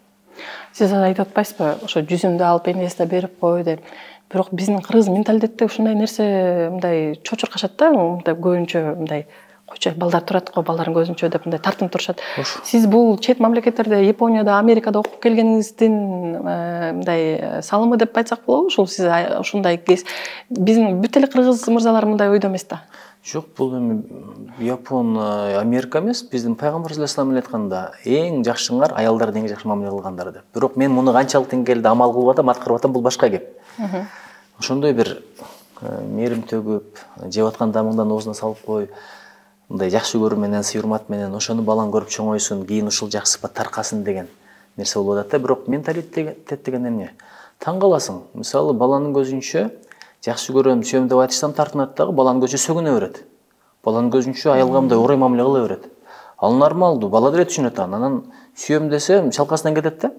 Сиз айтып атпайсызбы, ошо жүзүмдү алып энесине берип кой деп. Бирок биздин кыргыз менталитетте ушундай нерсе мындай чочуркашат да, мындай көбүнчө мындай койчу балдар турат го, балдардын көзүнчө деп мындай тартынып турушат. Сиз бул чет мамлекеттерде, Японияда, Америкада окуп келгениңиздин мындай салымы деп айтсак болобу? Ушул сиз ушундай биздин бүт эле кыргыз мырзалар мындай ойдо эмес да. Жок, бул эми Япон, Америка эмес, биздин пайгамбар саллаллаху алейхи айтканда, эң жакшыңар аялдарды эң жакшы мамиле кылгандар деп. Бирок мен муну канчалык деңгээлде амал кылып атам, аткарып атам, бул башка кеп. Ошондой бир мээрим төгүп, жеп аткан дамыңдан оозуна салып кой. Мындай жакшы көрүү менен, сый урмат менен ошону балаң көрүп чоңойсун, кийин ушул жакшы сыпат таркасын деген нерсе болуп атат да. Бирок менталитет деген эмне? Таң каласың. Мисалы, баланын көзүнчө жакшы көрөм, сүйөм деп айтышсам тартынат дагы, баланын көзүнчө сөгүнө берет. Баланын көзүнчө аялга мындай орой мамиле кыла берет. Ал нормалдуу, бала деле түшүнөт аны. Анан сүйөм десем, чалкасынан кетет да.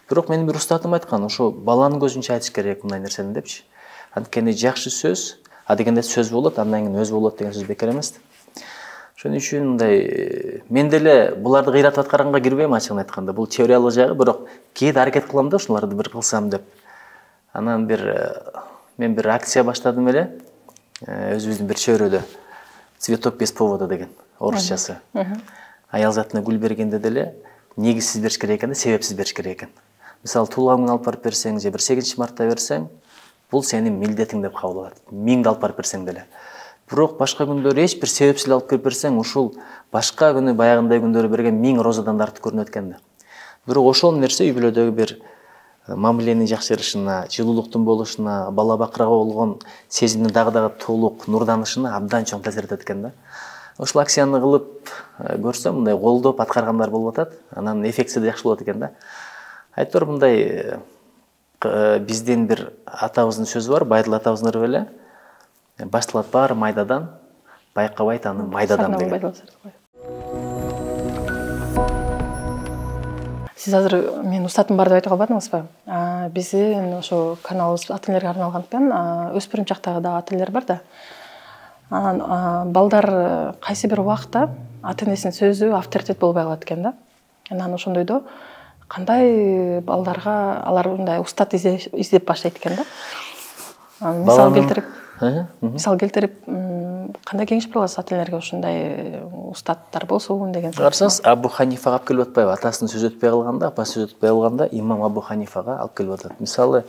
Бирок менин бир устатым айткан, ошо баланын көзүнчө айтыш керек мындай нерсени депчи. Анткени жакшы сөз, дегенде сөз болот, андан кийин өз болот деген сөз бекер эмес. Ошон үчүн мындай мен деле буларды кыйратып аткаранга кирбейм ачыгын айтканда. Бул теориялык жагы, бирок кээде аракет кылам да ушуларды бир кылсам деп. Анан мен бир акция баштадым эле. Өзүбүздүн бир чөйрөдө цветок без повода деген орусчасы. Аял затына гүл бергенде деле негизсиз бериш керек экен да, себепсиз бериш керек экен. Мисалы туулган күнү алып барып берсең же бир 8-мартта берсең, бул сенин милдетиң деп кабыл алат. 1000 алып барып берсең деле. Бирок башка күндөрү эч бир себепсиз алып келип берсең, ушул башка күнү баягындай күндөрү берген 1000 розадан да артык көрүнөт экен да. Бирок ошол нерсе үй бүлөдөгү бир мамиленин жакшырышына, жылуулуктун болушуна, бала бакырага болгон сезимдин дагы толук нурданышына абдан чоң таасир этет экен да. Ошол акцияны кылып көрсөм, мындай колдоп аткаргандар болуп атат. Анан эффектиси да жакшы болот экен да. Айтор мындай биздин бир атабыздын сөзү бар, Байдыл атабыздын ыры беле. Башталат баары майдадан, байкабайт аны майдадан деген. Сиз азыр мен устатым бар деп айта албадыңызбы? Биздин ошо каналыбыз ата энелерге арналгандыктан өспүрүм чактагы да ата энелер бар да. Анан балдар кайсы бир убакта ата энесинин сөзү авторитет болбой калат экен да. Анан ошондойдо кандай балдарга алар мындай устат издеп баштайт экен да. Мисал келтирип, кандай кеңеш бере аласыз ата энелерге ушундай устаттар болсун деген? Карасаңыз, Абу Ханифага алып келип атпайбы? Атасынын сөзү өтпөй калганда, апасы сөзү өтпөй калганда, имам Абу Ханифага алып келип атат. Мисалы,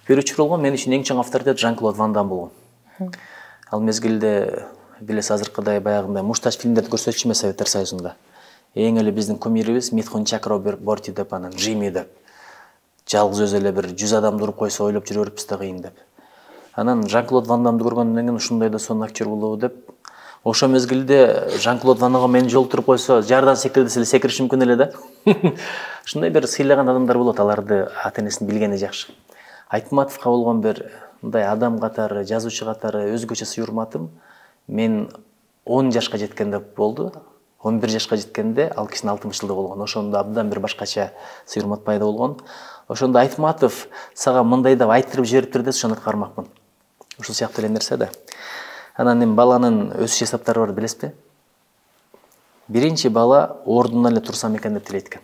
бир учур болгон, мен үчүн эң чоң авторитет Жан-Клод Ван Дам болгон. Ал мезгилде билесиз, азыркыдай баягындай муштач фильмдерди көрсөтчү эмес Советтер Союзунда. Эң эле биздин кумирибиз Митхун Чакраборти деп, анан Джими деп. Жалгыз өзү эле бир 100 адамды уруп койсо ойлоп жүрө бериппиз да кыйын деп. Анан Жан-Клод Ван Дамды көргөндөн кийин ушундай да сонун актер болобу деп. Ошо мезгилде Жан-Клод Ван Дамга мени жолуктуруп койсо, жардан секир десе эле секириш мүмкүн эле да. Ушундай бир сыйлаган адамдар болот, аларды ата энесин билгени жакшы. Айтматовго болгон бир мындай адам катары, жазуучу катары өзгөчө сый урматым мен 10 жашка жеткенде болду. 11 жашка жеткенде ал кишинин 60 жылдыгы болгон. Ошондо абдан бир башкача сый урмат пайда болгон. Ошондо Айтматов сага мындай деп айттырып жибериптир десе, ошону аткармакмын. Ушул сыяктуу эле нерсе да. Анан эми баланын өсүш эсептери бар, билесизби? Биринчи бала ордунан эле турсам экен деп тилейт экен.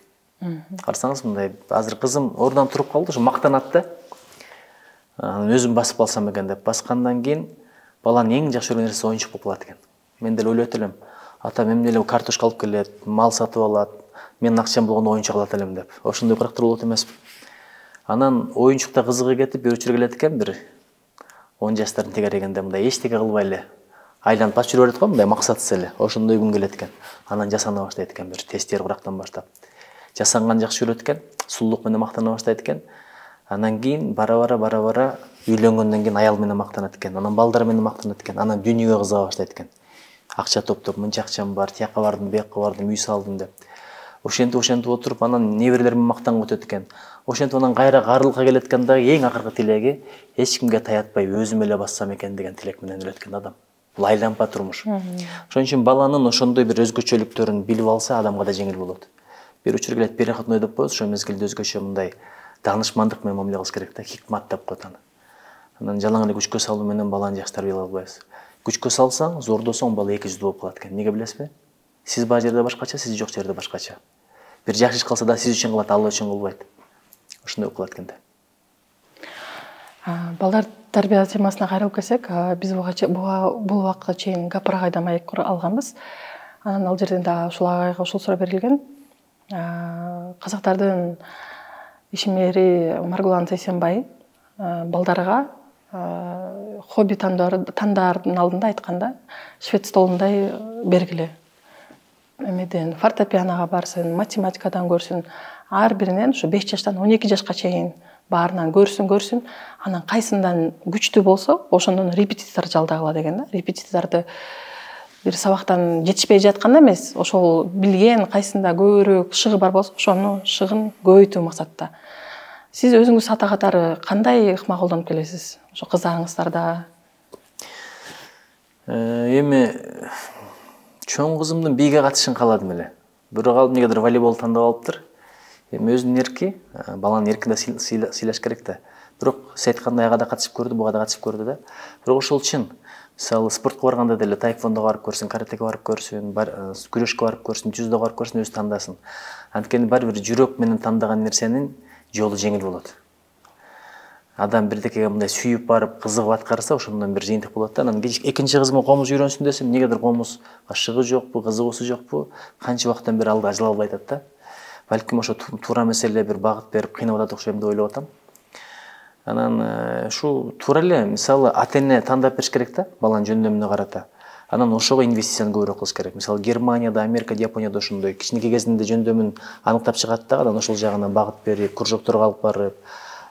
Карасаңыз, мындай азыр кызым ордунан туруп калды, ошо мактанат да. Анан өзүм басып калсам экен деп баскандан кийин баланын эң жакшы көргөн нерсеси оюнчук болуп калат экен. Мен деле ойлойт элем, атам эмне эле картошка алып келет, мал сатып алат, менин акчам болгондо оюнчук алат элем деп. Ошондой кырактар болот эмеспи? Анан оюнчукта кызыгы кетип, бир учур келет экен, бир 10 жаштардын тегерегенде мындай эчтеке кылбай эле айланып басып жүрө берет го, мындай максатсыз эле. Ошондой күн келет экен. Анан жасана баштайт экен, бир тестер курактан баштап. Жасанган жакшы көрөт экен, сулуулук менен мактана баштайт экен. Анан кийин бара-бара үйлөнгөндөн кийин аял менен мактанат экен. Анан балдар менен мактанат экен. Анан дүйнөгө кызыга баштайт экен. Акча топтоп, мынча акчам бар, тияка бардым, буяка бардым, үй салдым деп. Ошентип отуруп, анан неберелер менен мактанып өтөт экен. Ошентип анан кайра карылыкка келет экен да, эң акыркы тилеги эч кимге таятпай өзүм эле бассам экен деген тилек менен өлөт экен адам. Бул айланпа турмуш. Ошон үчүн баланын ошондой бир өзгөчөлүктөрүн билип алса, адамга да жеңил болот. Бир учур келет, переходной деп коебуз, ошол мезгилде өзгөчө мындай даанышмандык менен мамиле кылыш керек да, хикмат деп коет аны. Анан жалаң эле күчкө салуу менен баланы жакшы тарбиялай албайбыз. Күчкө салсаң, зордосоң бала эки жүздүү болуп калат экен. Эмнеге билесизби? Сиз бар жерде башкача, сиз жок жерде башкача. Бир жакшы иш кылса да сиз үчүн кылат, Алла үчүн кылбайт. Ошондой болуп калат экен да. Балдар тарбия темасына кайрылып келсек, биз бул убакка чейин Гапар агайдан маек алганбыз. Анан ал жерден да ушул агайга ушул суроо берилген. Казактардын ишмери Маргулан Сейсенбай балдарга хобби тандардын алдында айтканда швед столундай бергиле. Эмеден фортепианоға барсын, математикадан көрсүн, ар биринен ушу 5 жаштан 12 жашка чейин баарынан көрсүн, анан кайсындан күчтүү болсо, ошондон репетитор жалдагыла деген да. Репетиторду бир сабактан жетишпей жатканда эмес, ошол билген кайсында көбүрөөк шыгы бар болсо, ошонун шыгын көбөйтүү максатта. Сиз өзүңүз ата катары кандай ыкма колдонуп келесиз? Ошо кыздарыңыздарда? Эми Чоң кызымдын бийге катышын кааладым эле. Бирок ал эмнегедир волейбол тандап алыптыр. Эми өзүнүн эрки, баланын эркин да сыйлаш керек да. Бирок сиз айткандай ага да катышып көрдү, буга да катышып көрдү да. Бирок ошол чын. Мисалы спортко барганда деле таэквондого барып көрсүн, каратеге барып көрсүн, күрөшкө барып көрсүн, дзюдого барып көрсүн, өзү тандасын. Анткени баары бир жүрөк менен тандаган нерсенин жолу жеңил болот. Адам бирдекеге мындай сүйүп барып, кызыгып аткарса, ошондон бир жыйынтык болот да. Анан экинчи кызыма комуз үйрөнсүн десем, негедир комуз ашыгы жокпу, кызыгуусу жокпу, канча убакыттан бери алды ажыл албай атат да. Балким ошо туура маселе бир багыт берип кыйнап атат окшойм деп ойлоп атам. Анан ушу туура эле, мисалы ата-эне тандап бериш керек да, баланын жөндөмүнө карата. Анан ошого инвестицияны көбүрөөк кылыш керек. Мисалы Германияда, Америкада, Японияда ошондой кичинекей кезинде жөндөмүн аныктап чыгат да, анан ошол жагына багыт берип, кружокторго алып барып,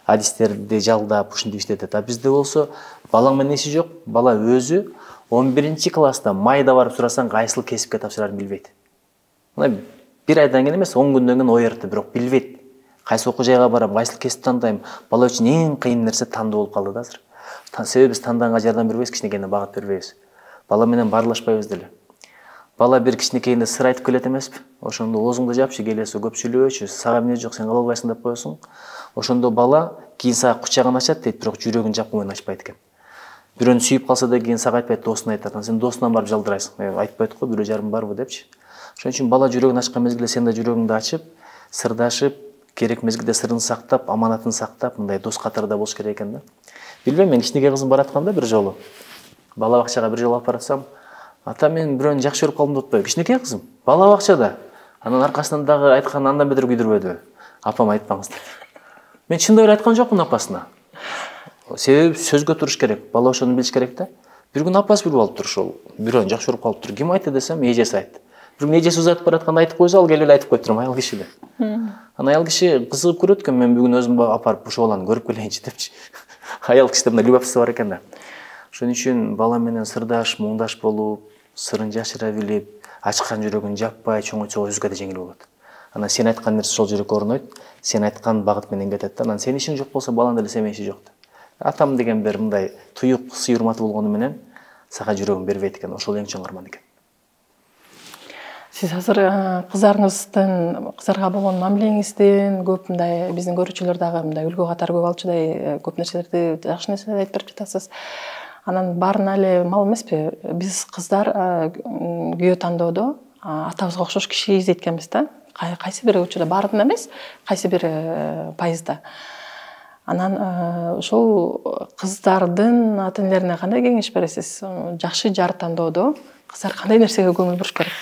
адистерди жалдап ушинтип иштетет. А бизде болсо балаң менен иши жок, бала өзү 11-класста майда барып сурасаң кайсыл кесипке тапшырарын билбейт. Мына бир айдан кийин эмес, 10 күндөн кийин оярды, бирок билбейт. Кайсы окуу жайга барам, кайсыл кесип тандайм? Бала үчүн эң кыйын нерсе тандоо болуп калды да азыр. Себеби биз тандаганга жардам бербейбиз, кичинекейинен багыт бербейбиз. Бала менен баарлашпайбыз деле. Бала бир кичинекейинде сыр айтып келет эмеспи? Ошондо оозуңду жапчы, келесиң, көп сүйлөбөчү, сага эмне жок, сен кала албайсың деп коесуң. Ошондо бала кийин сага кучагын ачат дейт, бирок жүрөгүн жапкы менен ачпайт экен. Бирөөнү сүйүп калса да кийин сага айтпайт, досуна айтат. Сен досунан барып жалдырайсың. Айтпайт го, бирөө жарым барбы депчи. Ошон үчүн бала жүрөгүн ачкан мезгилде сен да жүрөгүңдү ачып, сырдашып, керек мезгилде сырын сактап, аманатын сактап, мындай дос катарында болуш керек экен да. Билбейм, мен кичинекей кызым баратканда бир жолу бала бакчага бир жолу алып баратсам, ата мен бирөөнү жакшы көрүп калдым деп атпайбы, кичинекей кызым, бала бакчада. Анан аркасынан дагы айткан андан бетер күйдүрбөдү. Апам айтпаңыз деп. Мен чындап эле айткан жокмун апасына. Себеби сөзгө туруш керек, бала ошону билиш керек да. Бир күн апасы билип алыптыр ошол, бирөөнү жакшы көрүп калыптыр. Ким айтты десем, эжеси айтты. Бир күн эжеси узатып баратканда айтып койсо, ал келип эле айтып коюптур, аял киши да. Анан аял киши кызыгып көрөт экен, мен бүгүн өзүм апарып ушул баланы көрүп келейинчи депчи. Аял кишиде мындай любопытство бар экен да. Ошон үчүн бала менен сырдаш, муңдаш болуп, сырын жашыра билип, ачкан жүрөгүн жаппай чоңойтсо өзгө да жеңил болот. Анан сен айткан нерсе ошол жүрөккө орнойт, сен айткан багыт менен кетет да. Анан сенин ишиң жок болсо, баланын деле сенин иши жок да. Атам деген бир мындай туюк сый урматы болгону менен сага жүрөгүн бербейт экен, ошол эң чоң арман экен. Сиз азыр кыздарга болгон мамилеңизден көп мындай биздин көрүүчүлөр дагы мындай үлгү катары көп алчудай көп нерселерди, жакшы нерселерди айтып берип жатасыз. Анан баарына эле мал эмеспи? Биз кыздар күйөө тандоодо атабызга окшош киши издейт экенбиз да. Кайсы бир учурда, баарында эмес, кайсы бир пайызда. Анан ошол кыздардын ата-энелерине кандай кеңеш бересиз? Жакшы жар тандоодо кыздар кандай нерсеге көңүл буруш керек?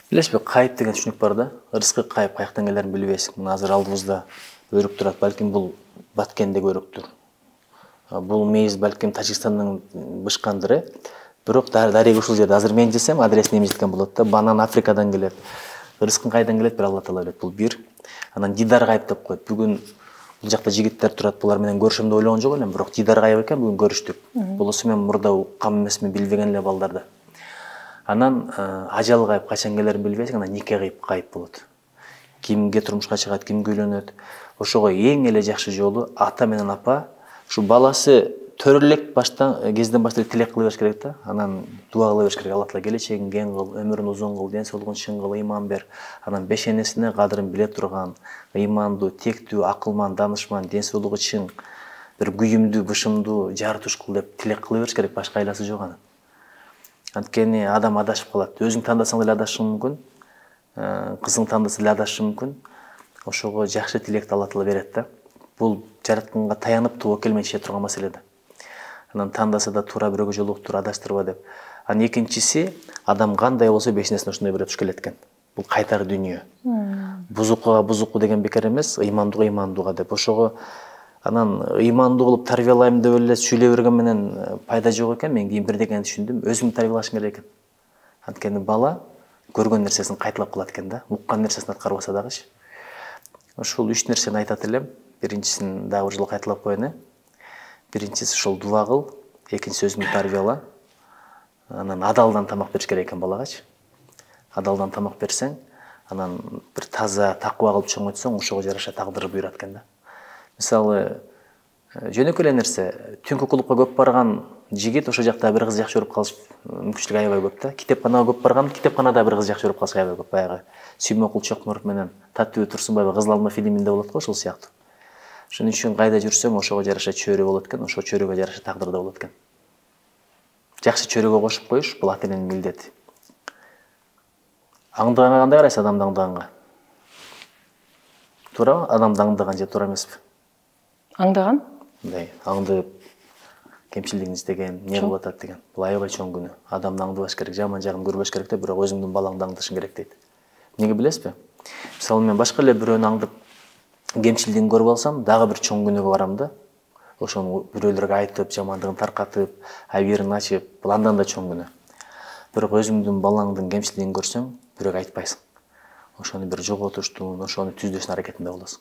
Билесизби, кайып деген түшүнүк бар да. Ырыскы кайып, каяктан келерин билбейсиң. Мына азыр алдыбызда өрүк турат, балким бул Баткендеги өрүктүр. Бул мейиз балким Тажикстандын бышкандыры. Бирок дареги ушул жерде. Азыр мен десем, адресин эметкен болот да. Банан Африкадан келет. Ырыскын кайдан келет, бир Алла таала билет. Бул бир. Анан Дидар кайып деп коет. Бүгүн бул жакта жигиттер турат, булар менен көрүшөм деп ойлогон жок элем, бирок Дидар кайып экен, бүгүн көрүштүк. Болосо мен мурда уккам эмесмин, билбеген эле балдарда. Анан ажал кайып, качан келерин билбейсиң, анан нике кыйып кайып болот. Кимге турмушка чыгат, кимге үйлөнөт. Ошого эң эле жакшы жолу ата менен апа ушу баласы төрөлөк кезден баштап тилек кыла бериш керек да. Анан дуа кыла бериш керек. Алла таала келечегин кең кыл, өмүрүн узун кыл, ден соолугун чың кыл, ыйман бер. Анан беш энесине кадырын биле турган, ыймандуу, тектүү, акылман, данышман, ден соолугу чың, бир күйүмдүү, бышымдуу жар туш кыл деп тилек кыла бериш керек, башка айласы жок анын. Анткени адам адашып калат. Өзүң тандасаң деле адашышың мүмкүн, кызың тандаса деле адашышы мүмкүн. Ошого жакшы тилекти Алла таала берет да. Бул жаратканга таянып туура келмей чече турган маселе да. Анан тандаса да туура бирөөгө жолуктур, адаштырба деп. Анан экинчиси, адам кандай болсо бешинесине ошондой бирөө туш келет экен. Бул кайтар дүнүйө. Бузукуга бузуку деген бекер эмес, ыймандууга ыймандууга деп. Ошого анан ыймандуу кылып тарбиялайм деп эле сүйлөй берген менен пайда жок экен. Мен кийин бирдекени түшүндүм, өзүңдү тарбиялашың керек экен. Анткени бала көргөн нерсесин кайталап калат экен да, уккан нерсесин аткарбаса дагычы. Ошол 3 нерсени айтат элем. Биринчисин дагы бир жолу кайталап коеюн. Биринчиси ошол дуа кыл, экинчиси өзүңдү тарбияла. Анан адалдан тамак бериш керек экен балагачы. Адалдан тамак берсең, анан бир таза, такыба кылып чоңойтсоң, ошого жараша тагдыры буйрат экен да. Мисалы, жөнөкөй эле нерсе, түнкү клубка көп барган жигит ошол жакта бир кыз жакшы көрүп калыш мүмкүнчүлүгү аябай көп да. Китепканага көп барган, китепканада бир кыз жакшы көрүп калыш аябай көп. Баягы Сүймө Кулчокмуров менен Таттыбек Турсунбаева Кызыл алма фильминде болот го, ошол сыяктуу. Ошон үчүн кайда жүрсөң ошого жараша чөйрө болот экен, ошол чөйрөгө жараша тагдыр да болот экен. Жакшы чөйрөгө кошуп коюш бул ата эненин милдети. Аңдыганга кандай карайсыз, адамды аңдыганга? Туурабы? Адамды аңдыган же туура эмеспи? Аңдаган? Мындай аңдып кемчилигин издеген, эмне болуп атат деген. Бул аябай чоң күнөө. Адамды аңдыбаш керек, жаман жагын көрбөш керек да, бирок өзүңдүн балаңды аңдышың керек дейт. Эмнеге билесизби? Мисалы мен башка эле бирөөнү аңдып кемчилигин көрүп алсам, дагы бир чоң күнөөгө барам да. Ошону бирөөлөргө айтып, жамандыгын таркатып, айберин ачып, бул андан да чоң күнөө. Бирок өзүңдүн балаңдын кемчилигин көрсөң, бирөөгө айтпайсың. Ошону бир жоготуштун, ошону түздөөсүн аракетинде болосуң.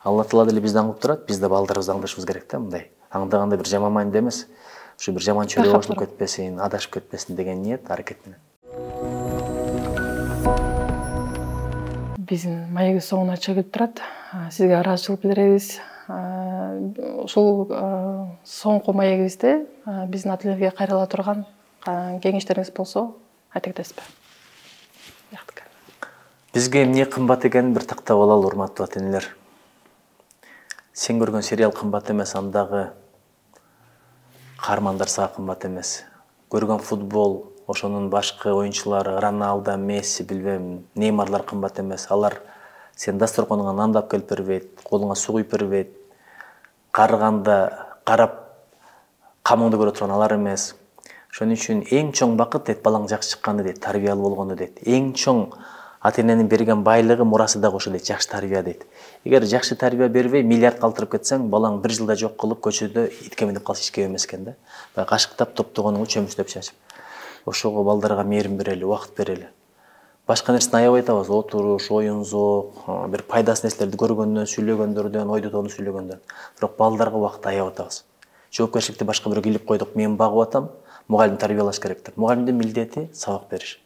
Алла Таала деле бизди аңдып турат, биз да балдарыбызды аңдышыбыз керек да, мындай. Аңдаганда бир жаман маанидә эмес, ушу бир жаман чөйрөгө кошулуп кетпесин, адашып кетпесин деген ниет, аракет менен. Биздин маегибиз соңуна чыгып турат. Сизге ыраазычылык билдиребиз. Ушул соңку маегибизде биздин ата энелерге кайрыла турган кеңештериңиз болсо айта кетесизби? Бизге эмне кымбат экенин бир тактап алалы, урматтуу ата энелер. Сен көргөн сериал кымбат эмес, андагы каармандар сага кымбат эмес. Көргөн футбол, ошонун башкы оюнчулары, Роналдо, Месси, билбем, Неймарлар кымбат эмес. Алар сен дасторконуңа нанды алып келип бербейт, колуңа суу куюп бербейт. Карыганда карап камыңды көрө турган алар эмес. Ошон үчүн эң чоң бакыт дейт балаң жакшы чыкканы дейт, тарбиялуу болгону дейт. Эң чоң ата эненин берген байлыгы, мурасы дагы ошо дейт, жакшы тарбия дейт. Эгер жакшы тарбия бербей, миллиард калтырып кетсең, балаң бир жылда жок кылып көчөдө итке минип калса эч кем эмес экен да. Баягы кашыктап топтогонуңу чөмүчтөп чачып. Ошого балдарга мээрим берели, убакыт берели. Башка нерсени аябай атабыз, отуруш, оюн зоок, бир пайдасыз нерселерди көргөндөн, сүйлөгөндөрдөн, ойду тоону сүйлөгөндөн. Бирок балдарга убакыт аябай атабыз. Жоопкерчиликти башка бирөөгө илип койдук, мен багып атам, мугалим тарбиялаш керек деп. Мугалимдин милдети сабак бериш.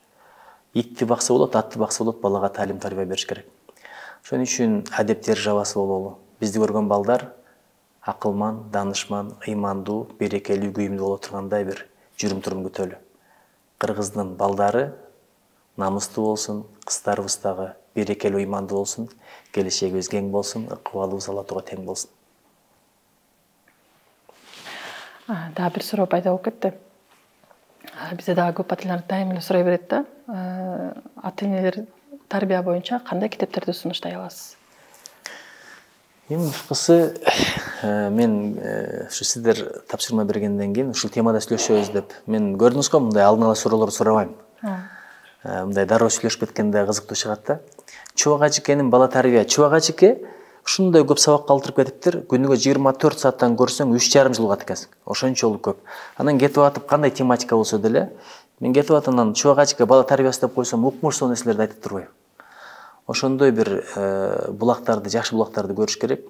Итти бакса болот, атты бакса болот, балага таалим тарбия бериш керек. Ошон үчүн адептер жабасы бололу. Бизди көргөн балдар акылман, данышман, ыймандуу, берекелүү, күйүмдүү боло тургандай бир жүрүм-турум күтөлү. Кыргыздын балдары намыстуу болсун, кыздарыбыз дагы берекелүү, ыймандуу болсун, келечегибиз кең болсун, ыкыбалыбыз Алла Таала тең болсун. Дагы бир суроо пайда болуп кетти. Бизде дагы көп ата энелер дайым эле сурай берет да. Ата энелер тарбия боюнча кандай китептерди сунуштай аласыз? Эми башкысы мен ушу сиздер тапшырма бергенден кийин ушул темада сүйлөшөбүз деп. Мен көрдүңүз го, мындай алдын ала суроолорду сурабайм. Мындай дароо сүйлөшүп кеткенде кызыктуу чыгат да. Чубак ажекенин бала тарбия, чубак ажеке ушундай көп сабак калтырып кетиптир. Күнүгө 24 сааттан көрсөң 3,5 жыл угат экенсиң. Ошончолук көп. Анан кетип атып кандай тематика болсо деле, мен кетип атымдан чубак ажеке бала тарбиясы деп койсом, укмуш нерселерди айтып турбайм. Ошондой бир булактарды, жакшы булактарды көрүш керек.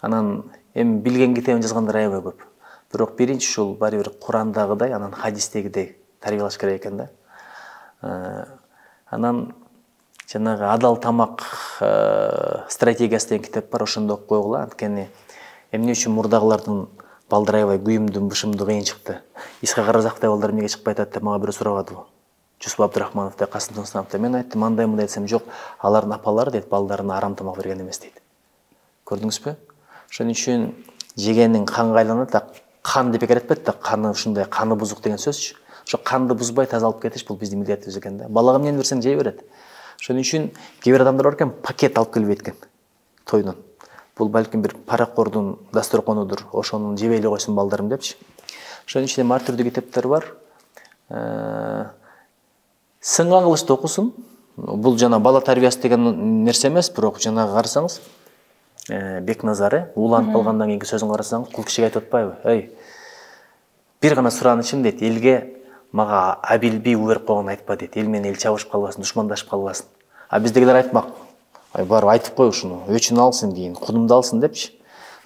Анан эми билген китебин жазгандар аябай көп. Бирок биринчи ушул баары бир Курандагыдай, анан хадистегидей тарбиялаш керек экен да. Анан жанагы адал тамак стратегиясы деген китеп бар, ошондо окуп койгула. Анткени эмне үчүн мурдагылардын балдары аябай күйүмдүү, бышымдуу кыйын чыкты. Исхак Аразаковдой балдар эмнеге чыкпай атат деп мага бирөө сурабадыбы? Жусуп Абдырахмановдой, Касым Тонстановдой. Мен айттым, андай-мындай десем, жок, алардын апалары дейт, балдарына арам тамак берген эмес дейт. Көрдүңүзбү? Ошон үчүн жегениң канга айланат, кан деп бекер айтпайт да, каны ушундай, каны бузук деген сөзчү. Ошо канды бузбай таза алып кетиш бул биздин милдетибиз экен да. Балага эмнени берсең жей берет. Ошон үчүн кээ бир адамдар бар экен, пакет алып келбейт экен тойдон. Бул балким бир паракордун дасторконудур, ошону жебей эле койсун балдарым депчи. Ошон үчүн ар түрдүү китептер бар. Сынга кылышты окусун. Бул жана бала тарбиясы деген нерсе эмес, бирок жанагы карасаңыз, Бекназары уланып калгандан кийинки сөзүн карасаңыз, кул кишиге айтып атпайбы? Эй, бир гана суранычым дейт, элге мага абилби берип койгон айтпа дейт. Эл менен эл чабышып калбасын, душмандашып калбасын. А биздегилер айтмак. Ай, барып айтып кой ушуну, өчүн алсын кийин, кудумду алсын депчи.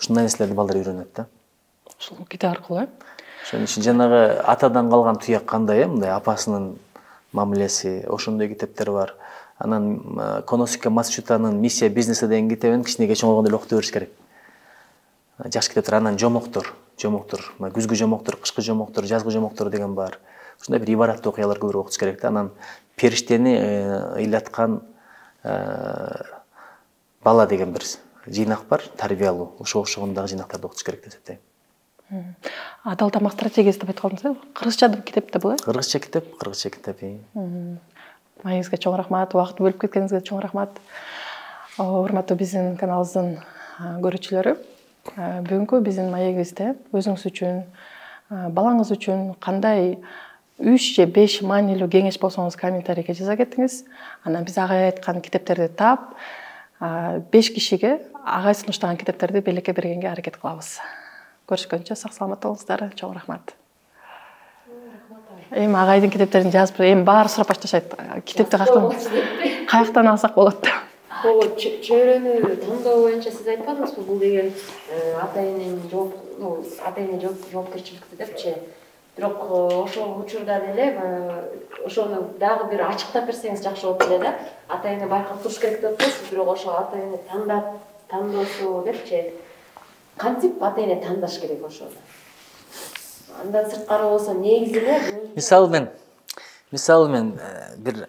Ушундай нерселерди балдар үйрөнөт да. Ушул китеп аркылуу, Ошон үчүн жанагы атадан калган туяк кандай, мындай апасынын мамилеси, ошондой китептер бар. Анан Коносуке Мацучутанын Миссия бизнеси деген китебин кичине чоңойгондо эле окуп бериш керек. Жакшы китептер. Анан Жомоктор жомоктор, күзгү жомоктор, кышкы жомоктор, жазгы жомоктор деген бар. Ушундай бир ибараттуу окуялар көбүрөөк окутуш керек да. Анан периштени ыйлаткан бала деген бир жыйнак бар, тарбиялуу. Ошо окшогондагы жыйнактарды окутуш керек деп эсептейм. Адал тамак стратегиясы деп айтып калдыңыз, кыргызча китеп да бул, э? Кыргызча китеп. Маегизге чоң рахмат, убакыт бөлүп кеткениңизге чоң рахмат. Урматтуу биздин каналыбыздын көрүүчүлөрү, бүгүнкү биздин маегибизде өзүңүз үчүн, балаңыз үчүн кандай 3 же 5 маанилүү кеңеш болсоңуз комментарийге жаза кетиңиз. Анан биз агай айткан китептерди таап, 5 кишиге агай сунуштаган китептерди белекке бергенге аракет кылабыз. Көрүшкөнчө сак саламат болуңуздар. Чоң рахмат. Эми агайдын китептерин жазып, эми баары сурап башташат. Китепти каяктан алсак болот? Чөйрөнү тандоо боюнча сиз айтпадыңызбы? Бул деген ата эненин жоопкерчиликти депчи. Бирок ошол учурда деле ошону дагы бир ачыктап берсеңиз жакшы болот эле да. Ата эне байкап туруш керек деп атпайсызбы, бирок ошо ата эне тандоосу депчи. Кантип ата эне тандаш керек ошону? Андан сырткары болсо негизи эле мисалы мен бир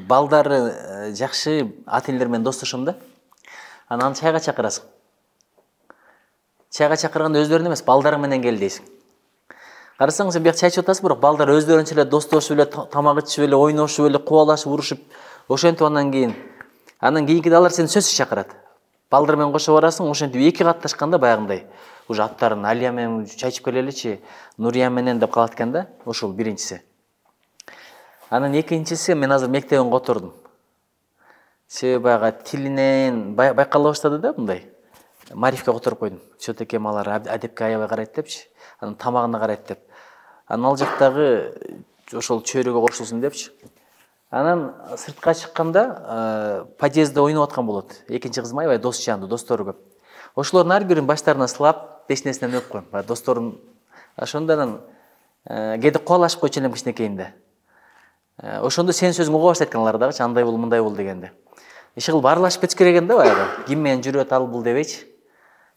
балдары жакшы ата энелер менен достошом да. Анан чайга чакырасың. Чайга чакырганда өздөрүн эмес, балдарың менен кел дейсиң. Карасаң, сен бияк чай ичип атасың, бирок балдар өздөрүнчө эле достошуп эле, тамак ичип эле, ойношуп эле, кубалашып, урушуп, ошентип анан кийинкиде алар сени сөзсүз чакырат. Балдар менен кошо барасың, ошентип эки катташканда баягындай уже аттарын Алия менен чай ичип келеличи, Нурия менен деп калат экен да. Ошол биринчиси. Анан экинчиси, мен азыр мектебин котордум. Себеби баягы тилинен байкала баштады да мындай. Марифке которуп койдум. Все-таки малар адепке аябай карайт депчи. Анан тамагына карайт деп. Анан ал жактагы ошол чөйрөгө кошулсун депчи. Анан сыртка чыкканда подъездде ойноп аткан болот. Экинчи кызым аябай дос жандуу, достору көп. Ошолордун ар бирин баштарына сылап, дешнесинен өп коем. Досторум ошондо анан кээде кубалашып койчу элем кичинекейинде. Ошондо сен сөзүң уга баштайт экен алар дагычы, андай бол, мындай бол дегенде. Иши кылып аралашып кетиш керек экен да баягы. Ким менен жүрөт ал бул дебейчи.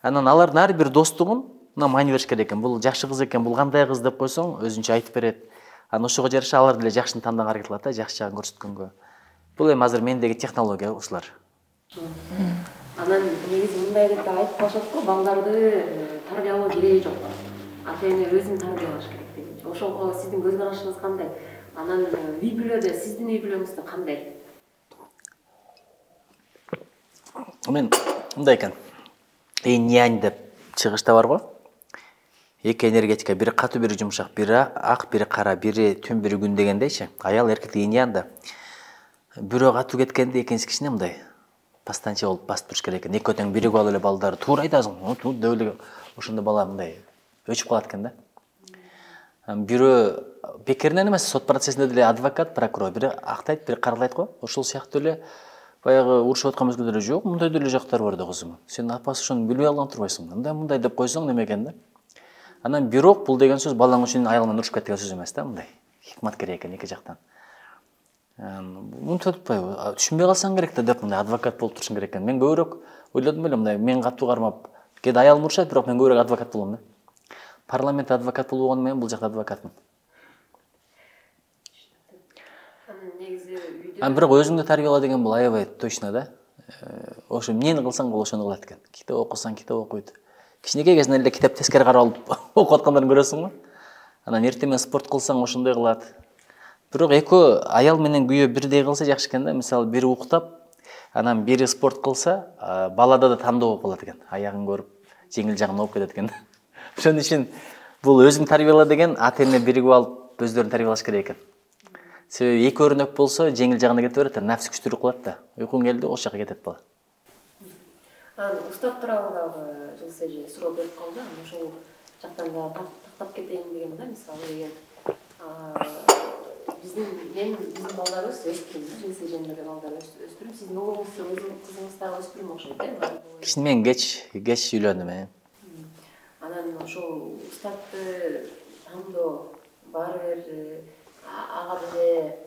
Анан алардын ар бир достугун маани бериш керек экен. Бул жакшы кыз экен, бул кандай кыз деп койсоң, өзүнчө айтып берет. Анан ошого жараша алар деле жакшыны тандаган аракет кылат да, жакшы жагын көрсөткөнгө. Бул эми азыр мендеги технология ушулар. Анан негизи мындай деп айтып калышат го, балдарды тарбиялоо кереги жок. Ата эне өзүн тарбиялаш керек деген. Ошого сиздин көз карашыңыз кандай? Анан үй бүлөдө, сиздин үй бүлөңүздө кандай? Мен мындай экен. Нянь деп чыгышта бар го. Эки энергетика, бири катуу, бири жумшак, бири ак, бири кара, бири түн, бири күн дегендейчи. Аял эркекти нянь да. Бирөө катуу кеткенде экинчи кичине мындай пастанча болуп басып туруш керек экен. Экөө тең биригип алып эле балдары туура айтасың, деп эле ошондо бала мындай өчүп калат экен да. Бирөө бекеринен эмес, сот процессинде деле адвокат, прокурор бири актайт, бири каралайт го. Ошол сыяктуу эле баягы урушуп аткан мезгилдер жок, мындай деле жактар бар да кызым. Сен апасы ошону билбей алган турбайсыңбы? Мындай деп койсоң неме экен да. Анан бирок бул деген сөз балаң үчүн аялыңан урушуп кет деген сөз эмес да, мындай. Хикмат керек экен эки жактан. Мынтип атпайбы? Түшүнбөй калсаң керек да деп мындай адвокат болуп турушуң керек экен. Мен көбүрөөк ойлодум эле мындай, мен катуу кармап, кээде аялым урушат, бирок мен көбүрөөк адвокат болом да. Парламентте адвокат болгону менен бул жакта адвокатмын. Бирок өзүңдү тарбияла деген бул аябай точно да. Ошо эмнени кылсаң бул ошону кылат экен. Китеп окусаң китеп окуйт. Кичинекей кезинен эле китеп тескери карап алып окуп аткандарын көрөсүң го. Анан эртең менен спорт кылсаң ошондой кылат. Бирок экөө аял менен күйөө бирдей кылса жакшы экен да. Мисалы бири уктап, анан бири спорт кылса, балада да тандоо болуп калат экен. Аягын көрүп, жеңил жагын окуп кетет экен. Ошон үчүн бул өзүң тарбияла деген ата эне биригип алып өздөрүн тарбиялаш керек экен. Себеби эки өрнөк болсо жеңил жагына кете берет, нафс күчтүүрүп калат да. Уйкуң келди, ошол жака кетет бала. Устав тууралуу жылсы же суроо берип калды. Ошол жактан да тактап кетейин дегем да. Мисалы эгер биздин балдарыбыз өспүрүм, жылсы жендерде балдар өспүрүм. Сиздин угуңуз, кызыңыз дагы өспүрүм окшойт, э? Кичине мен кеч үйлөндүм. Анан ошол уставды тандоо баары бир ага деле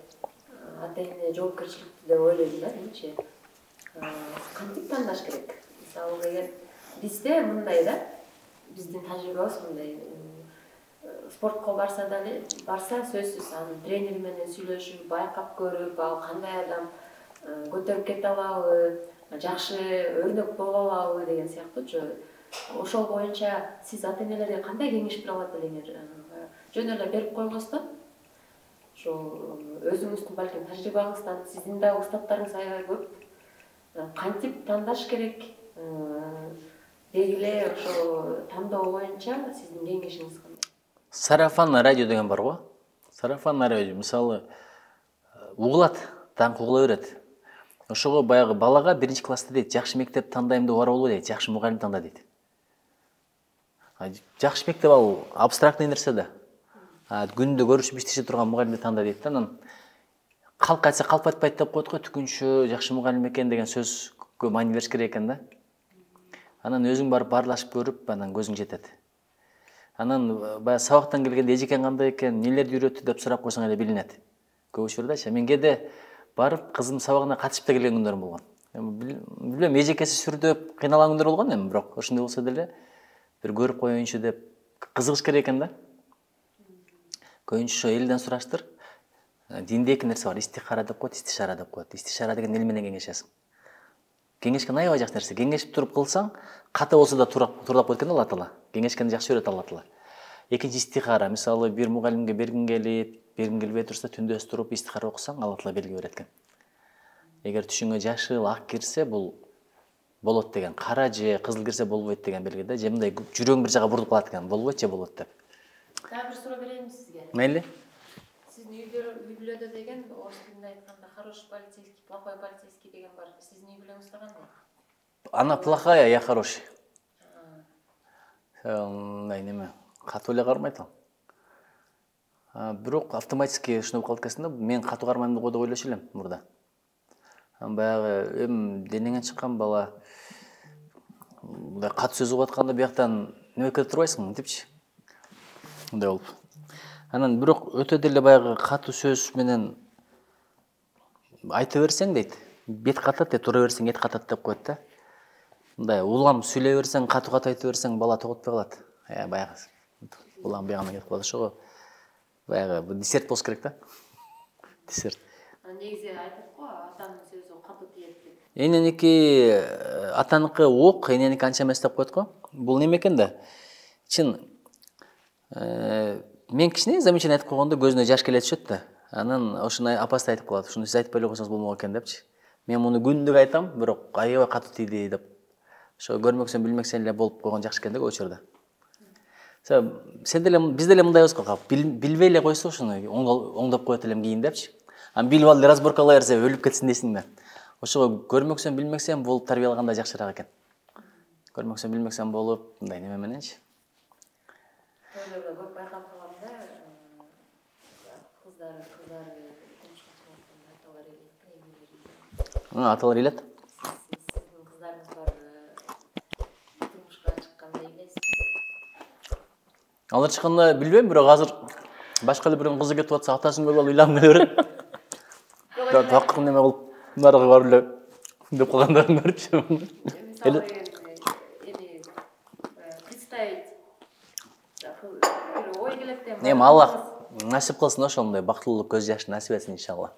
ата эне жоопкерчиликти деп ойлойм да, менчи. Кантип тандаш керек? Мисалы эгер бизде мындай да, биздин тажрыйбабыз мындай. Спортко барса сөзсүз анын тренери менен сүйлөшүп, байкап көрүп, ал кандай адам, көтөрүп кете алабы, жакшы өрнөк боло алабы деген сыяктуучу. Ошол боюнча сиз ата-энелерге кандай кеңеш бере алат элеңер? Жөн эле берип койбостон, ошо өзүңүздүн балким тажрыйбаңыздан, сиздин да устаттарыңыз аябай көп. Кантип тандаш керек? Деги эле ошо тандоо боюнча сиздин кеңешиңиз кандай? Сарафанный радио деген бар го. Сарафанный радио мисалы угулат, таңкы угула берет. Ошого баягы балага 1-класста дейт, жакшы мектеп тандайм деп болбойбу дейт, жакшы мугалим танда дейт. Жакшы мектеп ал абстрактный нерсе да. Күндө көрүшүп иштеше турган мугалимди танда дейт да. Анан калк айтса калп айтпайт деп коет го, түкүнчү жакшы мугалим экен деген сөзгө маани бериш керек экен да. Анан өзүң барып баарлашып көрүп, анан көзүң жетет. Анан баягы сабактан келгенде эжекен кандай экен, нелерди үйрөттү деп сурап койсоң эле билинет. Көп учурдачы мен кээде барып кызым сабагына катышып да келген күндөрүм болгон. Билбейм, эжекеси сүрдөп кыйналган күндөр болгон эми, бирок ошондой болсо деле бир көрүп коеюнчу деп кызыгыш керек экен да. Көбүнчө ошо элден сураштыр. Динде эки нерсе бар, истихара деп коет, истишара деп коет. Истишара деген эл менен кеңешесиң. Кеңешкен аябай жакшы нерсе. Кеңешип туруп кылсаң, ката болсо да тууралап койт экен Алла Таала. Кеңешкенди жакшы көрөт Алла Таала. Экинчи истихара, мисалы бир мугалимге бергиң келбей турса түндөс туруп истихара окусаң, Алла Таала белги берет экен. Эгер түшүңө жашыл, ак кирсе, бул болот деген. Кара же кызыл кирсе болбойт деген белги да. Же мындай жүрөгүң бир жака бурулуп калат экен, болбойт же болот деп. Дагы бир суроо берейинби сизге? Мейли. Сиздин үй-бүлөдө деген орус тилинде айтканда хороший полицейский, плохой полицейский деген бар. Сиздин үй-бүлөңүздө кандай? Она плохая, я хороший. Мындай неме, катуу эле кармайт ал. Бирок автоматически ушуну болуп калат экенсиң да, мен катуу кармайм го деп ойлочу элем мурда. Баягы денеңен чыккан бала мындай катуу сөз угуп атканда бияктан неме кете турбайсың депчи. Мындай болуп. Анан бирок өтө деле баягы катуу сөз менен айта берсең дейт, бет катат деп, тура берсең эт катат деп коет да. Мындай улам сүйлөй берсең, катуу айта берсең, бала тоготпой калат. Баягы улам бuyагына кетип калат. Ошого баягы десерт болуш керек да. Десерт. Негизи айтат го, атанын сөзү катуу тиет деп. Эненики атаныкы ок, эненики анча эмес деп коет го. Бул неме экен да? Чын мен кичине замечание айтып койгондо көзүнө жаш келе түшөт да. Анан ошону апасы айтып калат. Ушуну сиз айтпай эле койсоңуз болмок экен депчи. Мен муну күндүк айтам, бирок аябай катуу тийди деп. Ошо көрмөксөң билмексен эле болуп койгон жакшы экен да көп учурда. Сен деле биз деле мындайбыз го, билбей эле койсо ушуну оңдоп коет элем кийин депчи. Билип ал разборка кыла берсе өлүп кетсин дейсиң да. Ошого көрмөксөң билмексен болуп тарбиялаганда жакшыраак экен. Көрмөксөң билмексен болуп, мындай неме мененчи. Тойлордо көп байкап калганда кыздар турмушка чыгып атканда Аталар ыйлат. Сиздин кыздарыңыз бар турмушка чыкканда ыйлайсызбы? Алар чыкканда билбейм, бирок азыр башка эле бирөөнүн кызы кетип атса, атасын көрүп алып ыйлангым келе берет. Такыр неме кылып, нарыга барып эле деп калгандарым барчы. Мисалы представить ой келет да. Аллах насип кылсын ошондой бактылуулук көз жашын насип этсин иншалла.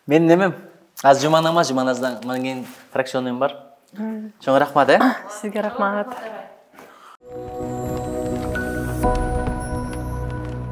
Мен немем азыр жума намаздан кийин фракционныйм бар. Чоң рахмат, Сизге рахмат.